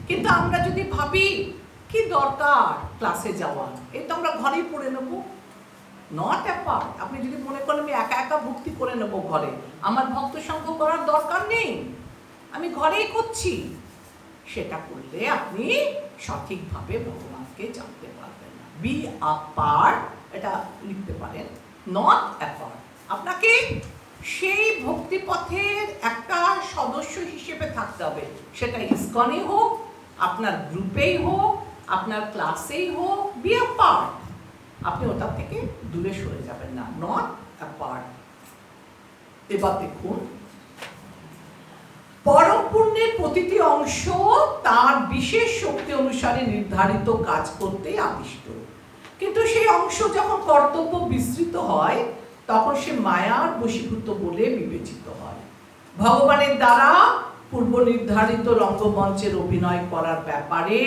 কিন্তু আমরা যদি ভাবি কি দরকার ক্লাসে যাওয়া, এই তো আমরা ঘরেই পড়ে নেব, নট এ পার্ট। আপনি যদি মনে করেন আমি একা একা ভক্তি করে নেব ঘরে, আমার ভক্ত সঙ্গ করার দরকার নেই, আমি ঘরেই করছি, সেটা করলে আপনি সঠিকভাবে ভগবানকে জানতে পারবেন না। বি আ পার্ট, এটা লিখতে পারেন, নট এ পার্ট। আপনাকে সেই ভক্তিপথের একটা সদস্য হিসেবে থাকতে হবে, সেটা ইস্কনেই হোক, আপনার গ্রুপেই হোক, আপনার ক্লাসেই হোক, বি আ পার্ট। আপনি ওটা থেকে দূরে সরে যাবেন না, নট আ পার্ট। এবার দেখুন, পরম পুণ্যের প্রতিটি অংশ তার বিশেষ শক্তি অনুসারে নির্ধারিত কাজ করতে আদিষ্ট, কিন্তু সেই অংশ যখন কর্তব্য বিস্তৃত হয় তখন সে মায়ার বশীভূত বলে বিবেচিত হয়। ভগবানের দ্বারা পূর্ব নির্ধারিত রঙ্গমঞ্চের অভিনয় করার ব্যাপারে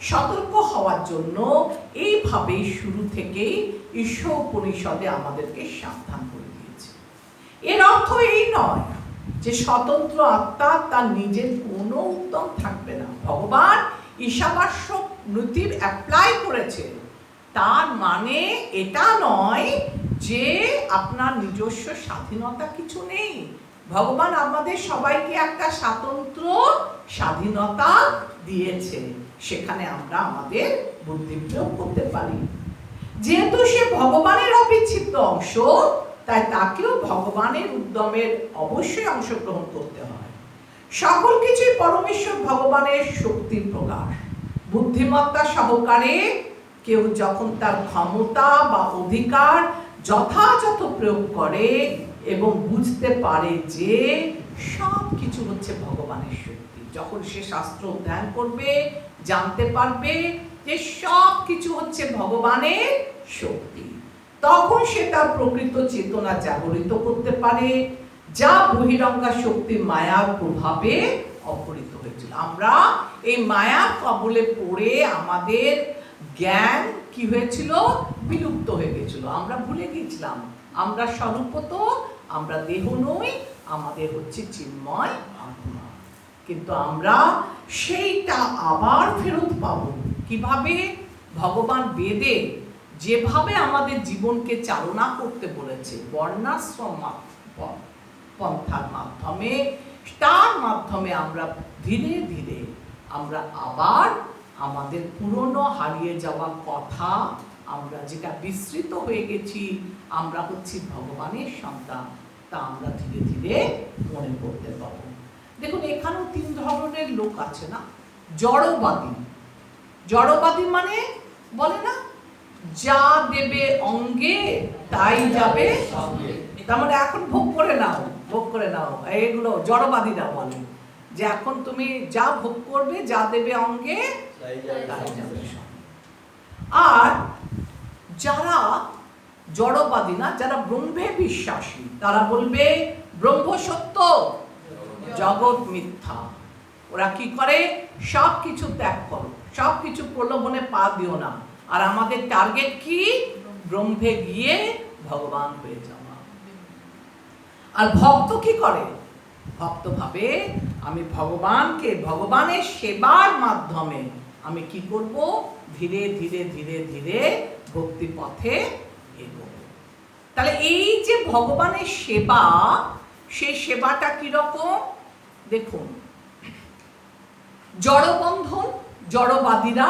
সতর্ক হওয়ার জন্য এইভাবেই শুরু থেকেই ঈশ্বর উপনিষদে আমাদেরকে সাবধান করে দিয়েছে। এর অর্থ এই নয় যে স্বতন্ত্র আত্মা তার নিজের কোনো উদ্যম থাকবে না। ভগবান ঈশাবাস্য নীতি অ্যাপ্লাই করেছে, তার মানে এটা নয় যে আপনার নিজস্ব স্বাধীনতা কিছু নেই। ভগবান আমাদের সবাইকে একটা স্বতন্ত্র স্বাধীনতা দিয়েছে, সেখানে আমরা আমাদের বুদ্ধি প্রয়োগ করতে পারি। যেহেতু সে ভগবানের অবিচ্ছেদ্য অংশ, তাই তাকেও ভগবানের উদ্যমের অবশ্যই অংশগ্রহণ করতে হয়। সকল কিছুই পরমেশ্বর ভগবানের শক্তির প্রকাশ। বুদ্ধিমত্তা সহকারে কেউ যখন তার ক্ষমতা বা অধিকার যথাযথ প্রয়োগ করে এবং বুঝতে পারে যে সব কিছু হচ্ছে ভগবানের শক্তি, যখন সে শাস্ত্র অধ্যয়ন করবে, জানতে পারবে যে সব কিছু হচ্ছে ভগবানের শক্তি, তখন সে তার প্রকৃত চেতনা জাগরিত করতে পারে, যা বহিরঙ্গা শক্তির মায়ার প্রভাবে অপহৃত হয়েছিল। আমরা এই মায়ার কবলে পড়ে আমাদের জ্ঞান কি হয়েছিল, বিলুপ্ত হয়ে গেছিল। আমরা ভুলে গিয়েছিলাম আমরা স্বরূপত আমরা দেহ নই, আমাদের হচ্ছে চিন্ময় আত্মা। কিন্তু আমরা সেইটা আবার ফেরত পাবো কিভাবে? ভগবান বেদে যেভাবে আমাদের জীবনকে চালনা করতে বলেছে বর্ণাশ্রম পন্থার মাধ্যমে, তার মাধ্যমে আমরা ধীরে ধীরে আমরা আবার আমাদের পুরনো হারিয়ে যাওয়া কথা, আমরা যেটা বিস্মৃত হয়ে গেছি, আমরা হচ্ছি ভগবানের সন্তান, তা আমরা ধীরে ধীরে মনে করতে পারবো। দেখুন এখানেও 3 ধরনের লোক আছে না। জড়বাদী। জড়বাদী মানে বলে না যা দেবে অঙ্গে তাই যাবে সঙ্গে, তার মানে এখন ভোগ করে নাও, ভোগ করে নাও। এগুলো জড়বাদীরা বলে যে এখন তুমি যা ভোগ করবে, যা দেবে অঙ্গে তাই যাবে সঙ্গে। আর যারা জড়বাদী না, যারা ব্রহ্মে বিশ্বাসী, তারা বলবে ব্রহ্ম সত্য, জগৎ মিথ্যা। ওরা কি করে? সব কিছু ত্যাগ করো, সব কিছু প্রলোভনে পা দিও না, আর আমাদের টার্গেট কি? ব্রহ্মে গিয়ে ভগবান হয়ে যাওয়া। আর ভক্ত কি করে? ভক্ত ভাবে আমি ভগবানকে, ভগবানের সেবার মাধ্যমে আমি কি করব? ধীরে ধীরে ধীরে ধীরে ভক্তি পথে এগোব। তাহলে এই যে ভগবানের সেবা, সেই সেবাটা কিরকম দেখুন। জড়বন্ধন, জড়বাদীরা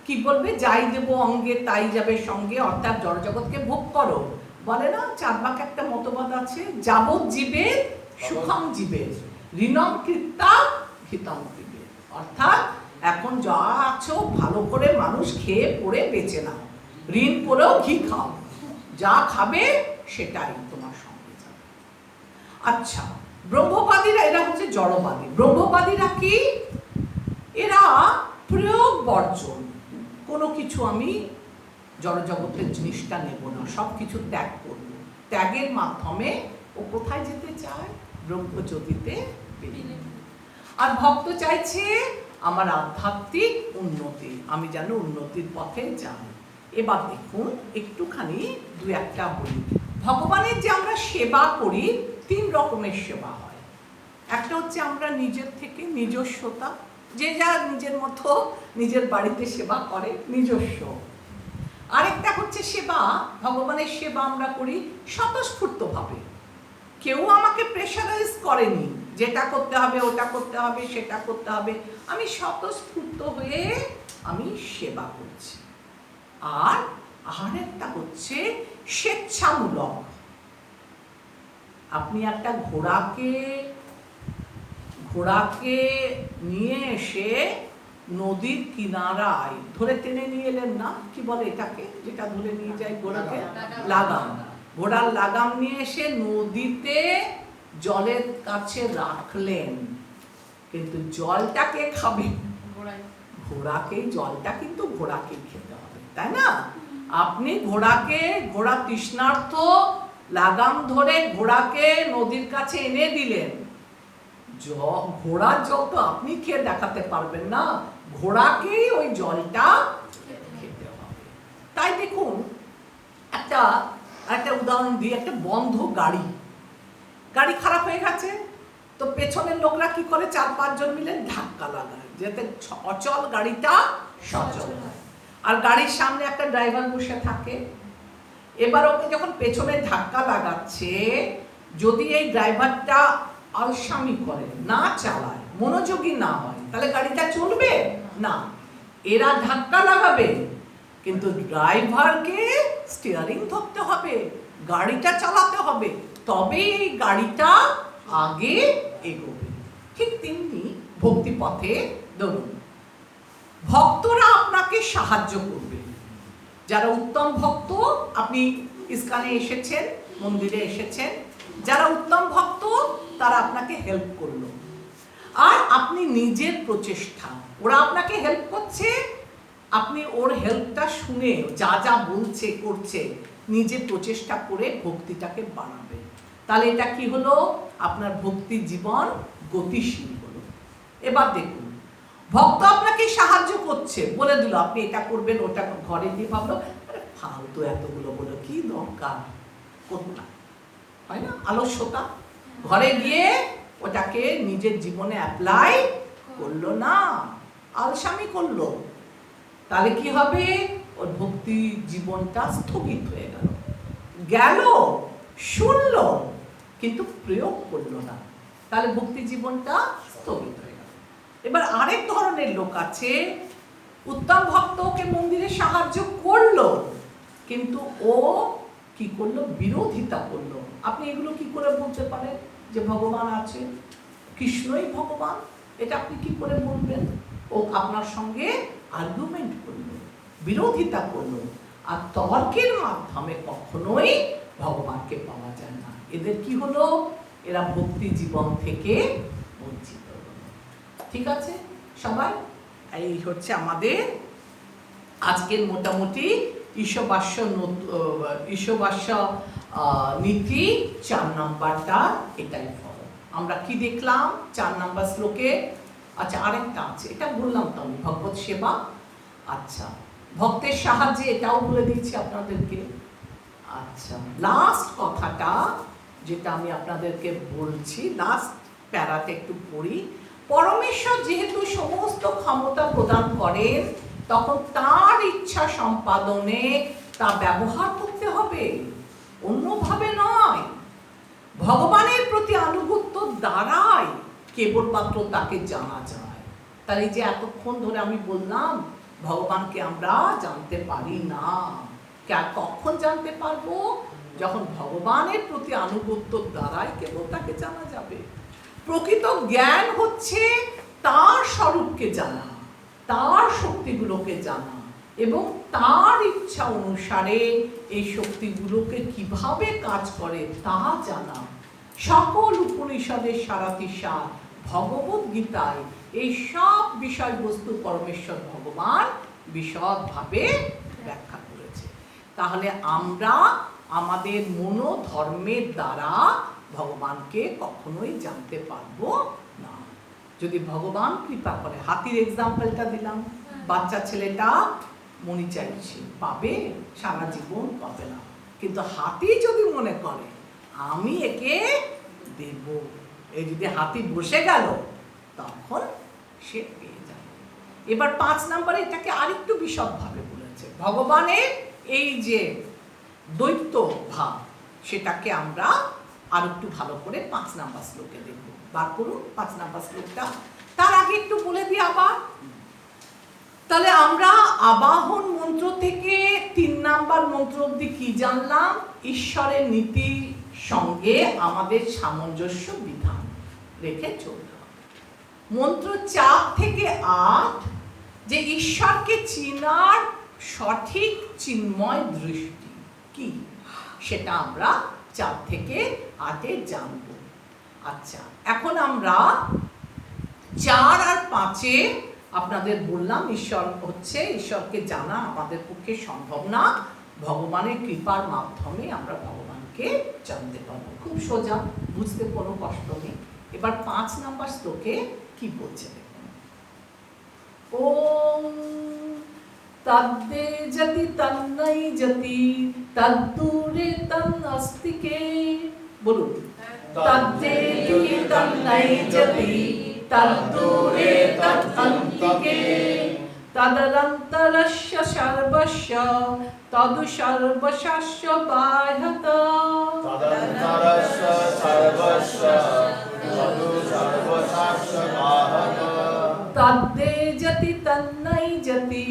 কি বলবে? যাই দেব অঙ্গে তাই যাবে সঙ্গে, অর্থাৎ জড় জগৎকে ভোগ করো। বলে না চার্বাক একটা মতবাদ আছে, যাবৎ জীবে সুখম জীবে ঋণম কৃত্তা হিতম জীবে, অর্থাৎ এখন যা আছো ভালো করে মানুষ খেয়ে পড়ে বেঁচে নাও, ঋণ করেও ঘি খাও, যা খাবে সেটাই তোমার সঙ্গে যাবে। আচ্ছা, ব্রহ্মবাদীরা এরা হচ্ছে জড়বাদী। ব্রহ্মবাদীরা কি? এরা প্রয়োগ বর্জন, কোনো কিছু আমি জড়জগতের জিনিসটা নেব না, সব কিছু ত্যাগ করব। ত্যাগের মাধ্যমে ও কোথায় যেতে চায়? ব্রহ্মজ্যোতিতে বেরিয়ে। আর ভক্ত চাইছে আমার আধ্যাত্মিক উন্নতি, আমি যেন উন্নতির পথে যাই। এবার দেখুন একটুখানি 2-1টা বলি। ভগবানের যে আমরা সেবা করি, 3 রকমের সেবা হয়। একটা হচ্ছে আমরা নিজের থেকে নিজস্বতা, যে যা নিজের মতো নিজের বাড়িতে সেবা করে, নিজস্ব। আরেকটা হচ্ছে সেবা, ভগবানের সেবা আমরা করি স্বতঃস্ফূর্তভাবে, কেউ আমাকে প্রেশারাইজ করেনি যেটা করতে হবে, ওটা করতে হবে, সেটা করতে হবে, আমি স্বতঃস্ফূর্ত হয়ে আমি সেবা করছি। আর আরেকটা হচ্ছে স্বেচ্ছামূলক। আপনি একটা ঘোড়াকে নিয়ে এসে নদীর কিনারায় ধরে টেনে নিয়ে এলেন না, কি বলে এটাকে, যেটা ধরে নিয়ে যায় ঘোড়াকে? লাগাম। ঘোড়ার লাগাম নিয়ে এসে নদীতে জলের কাছে রাখলেন, কিন্তু জলটা কে খাবে? ঘোড়াকেই, জলটা কিন্তু ঘোড়াকে খেতে হবে, তাই না? আপনি ঘোড়া তৃষ্ণার্ত, লাগাম ধরে ঘোড়াকে নদীর কাছে এনে দিলেন, ঘোড়ার জল তো আপনি খেয়ে দেখাতে পারবেন না, ঘোড়াকেই ওই জলটা খেতে হবে। তাই দেখুন একটা উদাহরণ দিই। একটা বন্ধ গাড়ি খারাপ হয়ে গেছে, তো পেছনের লোকরা কি করে? 4-5 জন মিলে ধাক্কা লাগায় যাতে অচল গাড়িটা সচল হয়। আর গাড়ির সামনে একটা ড্রাইভার বসে থাকে। এবার ওকে যখন পেছনে ধাক্কা লাগাচ্ছে, যদি এই ড্রাইভারটা আলসামি করে, না চালায়, মনোযোগী না হয়, তাহলে গাড়িটা চলবে না। এরা ধাক্কা লাগাবে, কিন্তু ড্রাইভারকে স্টিয়ারিং ধরতে হবে, গাড়িটা চালাতে হবে, তবে এই গাড়িটা আগে এগোবে। ঠিক তেমনি ভক্তি পথে ধরুন, ভক্তরা আপনাকে সাহায্য করবে। যারা উত্তম ভক্ত, আপনি ইস্কনে এসেছেন, মন্দিরে এসেছেন, যারা উত্তম ভক্ত তারা আপনাকে হেল্প করলো। আর আপনি নিজের প্রচেষ্টা, ওরা আপনাকে হেল্প করছে, আপনি ওর হেল্পটা শুনে যা যা বলছে করছে, নিজে প্রচেষ্টা করে ভক্তিটাকে বাড়াবে। তাহলে এটা কি হলো? আপনার ভক্তি জীবন গতিশীল হলো। এবার দেখুন, ভক্ত আপনাকে সাহায্য করছে, বলে দিল আপনি এটা করবেন, ওটা ঘরে দিয়ে ভাবলো ফালতু এতগুলো বলে কি দরকার, করবো না, হয় না? আলস্যতা, ঘরে গিয়ে ওটাকে নিজের জীবনে অ্যাপ্লাই করলো না, আলসামি করলো। তাহলে কি হবে? ওর ভক্তি জীবনটা স্থগিত হয়ে গেল, গেল শুনলো কিন্তু প্রয়োগ করলো না, তাহলে ভক্তি জীবনটা স্থগিত হয়ে গেল। এবার আরেক ধরনের লোক আছে, উত্তম ভক্ত ওকে মন্দিরে সাহায্য করলো কিন্তু ও কি করলো? বিরোধিতা করলো। আপনি এগুলো কি করে বলতে পারেন যে ভগবান আছে, কৃষ্ণই ভগবান? এটা আপনি কি করে বলবেন? ও আপনার সঙ্গে আর্গুমেন্ট করলো, বিরোধিতা করলো। আর তর্কের মাধ্যমে কখনোই ভগবানকে পাওয়া যায় না। এদের কি হলো? এরা ভক্তি জীবন থেকে বঞ্চিত হলো। ঠিক আছে সবাই? এই হচ্ছে আমাদের আজকের মোটামুটি ঈশবাস্য নীতি 4 নাম্বারটা এটাই ফলো। আমরা কি দেখলাম 4 নাম্বার শ্লোকে? আচ্ছা আরেকটা আছে, এটা বললাম তো আমি, ভগবত সেবা। আচ্ছা ভক্তের সাহায্যে এটাও বলে দিচ্ছি আপনাদেরকে। আচ্ছা লাস্ট কথাটা যেটা আমি আপনাদেরকে বলছি, লাস্ট প্যারাতে একটু পড়ি। পরমেশ্বর যেহেতু সমস্ত ক্ষমতা প্রদান করেন, তখন তার ইচ্ছা সম্পাদনে তা ব্যবহার করতে হবে, অন্যভাবে নয়। ভগবানের প্রতি আনুগত্য দ্বারাই কেবলমাত্র তাকে জানা যায়। তাই যে এতক্ষণ ধরে আমি বললাম ভগবানকে আমরা জানতে পারি না, কখন জানতে পারবো? যখন ভগবানের প্রতি আনুগত্য দ্বারাই কেবল তাকে জানা যাবে। প্রকৃত জ্ঞান হচ্ছে তার স্বরূপকে জানা, তার শক্তিগুলোকে জানা এবং তার ইচ্ছা অনুসারে এই শক্তিগুলোকে কিভাবে কাজ করে তা জানা। সকল উপনিষদের সারাতিসার ভগবত গীতায় এই সব বিষয়বস্তু পরমেশ্বর ভগবান বিশদভাবে ব্যাখ্যা করেছে। তাহলে আমরা আমাদের মনোধর্মের দ্বারা ভগবানকে কখনোই জানতে পারবো না। যদি ভগবান কৃপা করে, হাতির এক্সাম্পলটা দিলাম, বাচ্চা ছেলেটা মনি চাইছে, পাবে? সারা জীবন পাবে না, কিন্তু হাতি যদি মনে করে আমি একে দেব, এই যদি হাতি বসে গেল তখন সে পেয়ে যাবে। এবার 5 নম্বরে এটাকে আরেকটু বিশদভাবে বলেছে। ভগবানের এই যে দ্বৈত ভাব সেটাকে আমরা আর একটু ভালো করে 5 নাম্বার শ্লোকে দেখব। বার করুন 5 নাম্বার শ্লোকটা। তার আগে একটু বলে দিই আবার। তাহলে আমরা আবাহন মন্ত্র থেকে 3 নাম্বার মন্ত্র অবধি কি জানলাম? ঈশ্বরের নীতির সঙ্গে আমাদের সামঞ্জস্য বিধান রেখে চলতে হবে। মন্ত্র 4 থেকে 8 যে ঈশ্বরকে চিনার সঠিক চিন্ময় দৃষ্টি কি, সেটা আমরা 4 থেকে 8-এ জানব। আচ্ছা এখন আমরা 4 আর 5-এ আপনাদের বললাম ঈশ্বর হচ্ছে, ঈশ্বরকে জানা আমাদের পক্ষে সম্ভব না, ভগবানের কৃপার মাধ্যমে আমরা ভগবানকে জানতে পারবো। খুব সোজা, বুঝতে কোনো কষ্ট নেই। এবার 5 নাম্বার শ্লোকে কি বলছে দেখুন। ওম তদ্দে যতি তন্নৈ যতি তদ্দূরে তন্নস্তিকে। বলুন তদ্দে যতি তন্নৈ যতি তদ্দূরে তদন্তিকে তদনন্তরস্য সর্বস্য তদু সর্বশস্য বাহ্যত। তদন্তরস্য সর্বস্য তদু সর্বশস্য বাহ্যত। তদ্দে যতি তন্নৈ যতি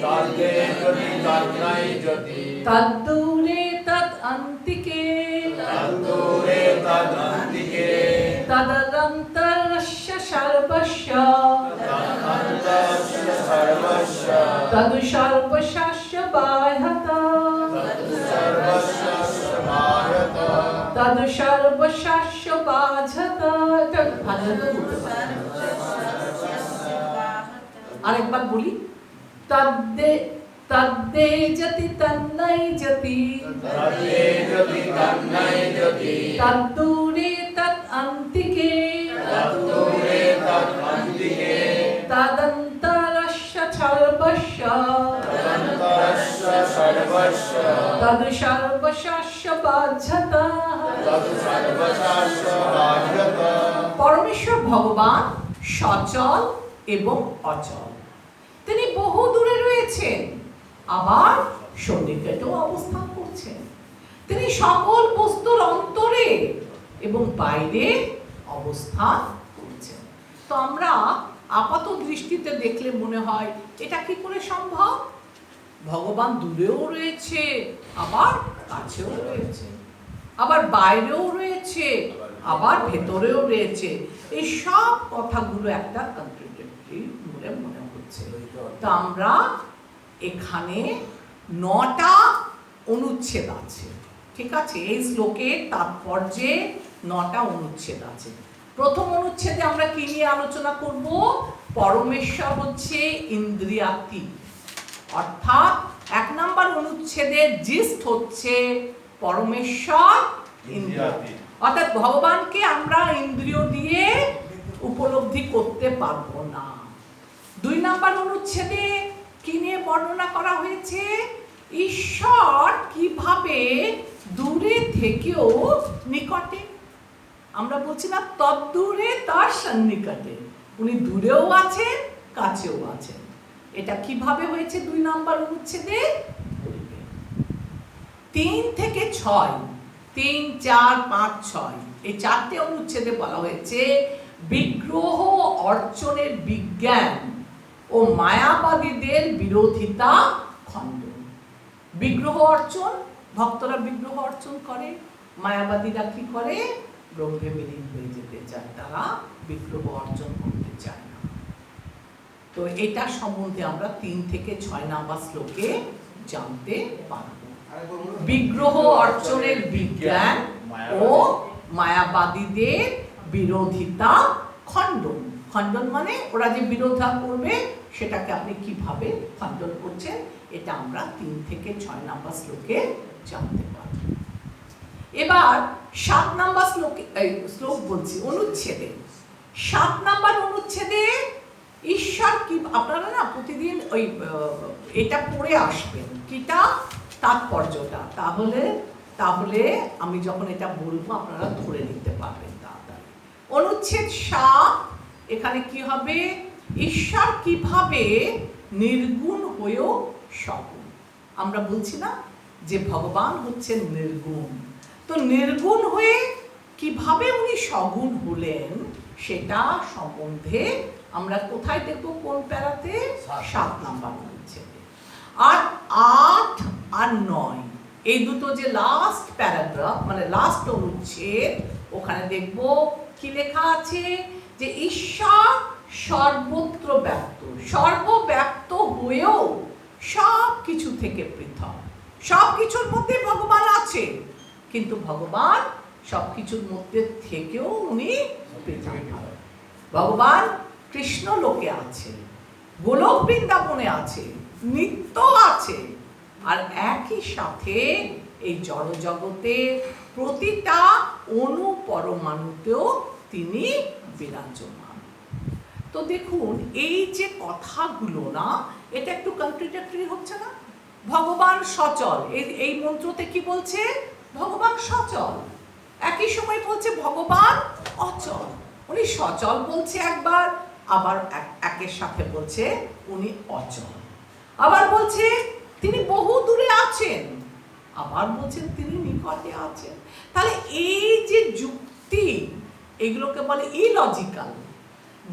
তদ্দে যতি তন্নৈ যতি তদ্দূরে তদন্তিকে তদ্দূরে তদন্তিকে তদনন্তরস্য সর্বস্য তদন্তরস্য সর্বস্য তদু সর্বশস্য বাহ্যত। তদু সর্বশস্য বাহ্যত। তদু সর্বশস্য বাহ্যত। এটা ভালো বলতে পারেন। আরেকবার বলি। তদ্দে তদ্দে যতি তন্নৈ যতি তদ্দে যতি তন্নৈ যতি তদ্দূরে তদন্তিকে তদ্দূরে তদন্তিকে তদন্তরস্য সর্বস্য তদন্তরস্য সর্বস্য তদ সর্বশস্য বাধ্যতা। তৎ সর্বশস্য বাধ্যতা। পরমেশ্বর ভগবান সচল এবং অচল। তিনি বহু দূরে রয়েছেন, আবার সন্নিকটেও অবস্থান করছেন। তিনি সকল বস্তুর অন্তরে এবং বাইরে অবস্থান করছেন। তো আমরা আপাত দৃষ্টিতে দেখলে মনে হয় এটা কি করে সম্ভব? ভগবান দূরেও রয়েছে, আবার কাছেও রয়েছে, আবার বাইরেও রয়েছে, আবার ভেতরেও রয়েছে। এই সব কথাগুলো একটা কন্ট্রাডিক্টরি বলে মনে হচ্ছে। তো আমরা এখানে 9টা অনুচ্ছেদ আছে, ঠিক আছে? এই শ্লোকের তাৎপর্যে 9টা অনুচ্ছেদ আছে। প্রথম অনুচ্ছেদে আমরা কি নিয়ে আলোচনা করব? পরমেশ্বর হচ্ছে ইন্দ্রিয়াতীত, অর্থাৎ 1 নম্বর অনুচ্ছেদের জিস্ট হচ্ছে পরমেশ্বর ইন্দ্রিয়াতীত, অর্থাৎ ভগবানকে আমরা ইন্দ্রিয় দিয়ে উপলব্ধি করতে পারবো না। 2 নম্বর অনুচ্ছেদে কি নিয়ে বর্ণনা করা হয়েছে? ঈশ্বর কিভাবে দূরে থেকেও নিকটে। আমরা বলছি না তদ্দূরে তার সন্নিকটে, উনি দূরেও আছেন, কাছেও আছেন। এটা কিভাবে হয়েছে 2 নম্বর অনুচ্ছেদে? 3 থেকে 6, 3, 4, 5, 6 এই 4টে অনুচ্ছেদে বলা হয়েছে বিগ্রহ অর্চনের বিজ্ঞান ও মায়াবাদীদের বিরোধিতা খণ্ডন। বিগ্রহ অর্চন, ভক্তরা বিগ্রহ অর্চন করে, মায়াবাদীরা কি করে? ব্রহ্মে বিলীন হয়ে যেতে চায়, তারা বিগ্রহ অর্চন করতে চায় না। তো এটা সম্বন্ধে আমরা 3 থেকে 6 নম্বর শ্লোকে জানতে পারব। বিগ্রহ অর্চনের বিজ্ঞান ও মায়াবাদীদের বিরোধিতা খণ্ডন। খণ্ডন মানে ওরা যে বিরোধিতা করবে সেটাকে আপনি কিভাবে খণ্ডন করছেন, এটা আমরা 3 থেকে 6 নম্বর শ্লোকে জানতে পারব। এবার 7 নম্বর শ্লোকে, শ্লোক বলছি, অনুচ্ছেদে 7 নম্বর অনুচ্ছেদে ঈশ্বর কি, আপনারা না প্রতিদিন ওই এটা পড়ে আসবেন, কিটা তাৎপর্যটা, তাহলে আমি যখন এটা বলবো আপনারা ধরে নিতে পারবেন তাড়াতাড়ি। অনুচ্ছেদ 7, এখানে কি হবে? ঈশ্বর কিভাবে নির্গুণ হয়েও সগুণ। আমরা বলছি না যে ভগবান হচ্ছেন নির্গুণ, তো নির্গুণ হয়ে কিভাবে উনি সগুণ হলেন সেটা সম্বন্ধে আমরা কোথায় দেখব? কোন প্যারাতে? 7 নম্বর অনুচ্ছেদে। আর 8 আর 9 এই দুটো যে লাস্ট প্যারাগ্রাফ, মানে লাস্ট অনুচ্ছেদ, ওখানে দেখব কি লেখা আছে? যে ঈশ্বর সর্বত্র ব্যাপ্ত, সর্বব্যাপ্ত হয়েও সব কিছু থেকে পৃথক। সব কিছুর মধ্যে ভগবান আছে, কিন্তু ভগবান সব কিছুর মধ্যে থেকেও উনি পৃথক। ভগবান কৃষ্ণ লোকে আছে, গোলক বৃন্দাবনে আছে, নিত্য আছে, আর একই সাথে এই জড় জগতে প্রতিটা অণু পরমাণুতেও তিনি বিরাজমান। তো দেখুন এই যে কথাগুলো না, এটা একটু কন্ট্রাডিক্টরি হচ্ছে না? ভগবান সচল, এই মন্ত্রতে কি বলছে? ভগবান সচল, একই সময় বলছে ভগবান অচল। উনি সচল বলছে একবার, আবার একের সাথে বলছে উনি অচল, আবার বলছে তিনি বহু দূরে আছেন, আবার বলছেন তিনি নিকটে আছেন। তাহলে এই যে যুক্তি, এগুলোকে বলে ইলজিক্যাল,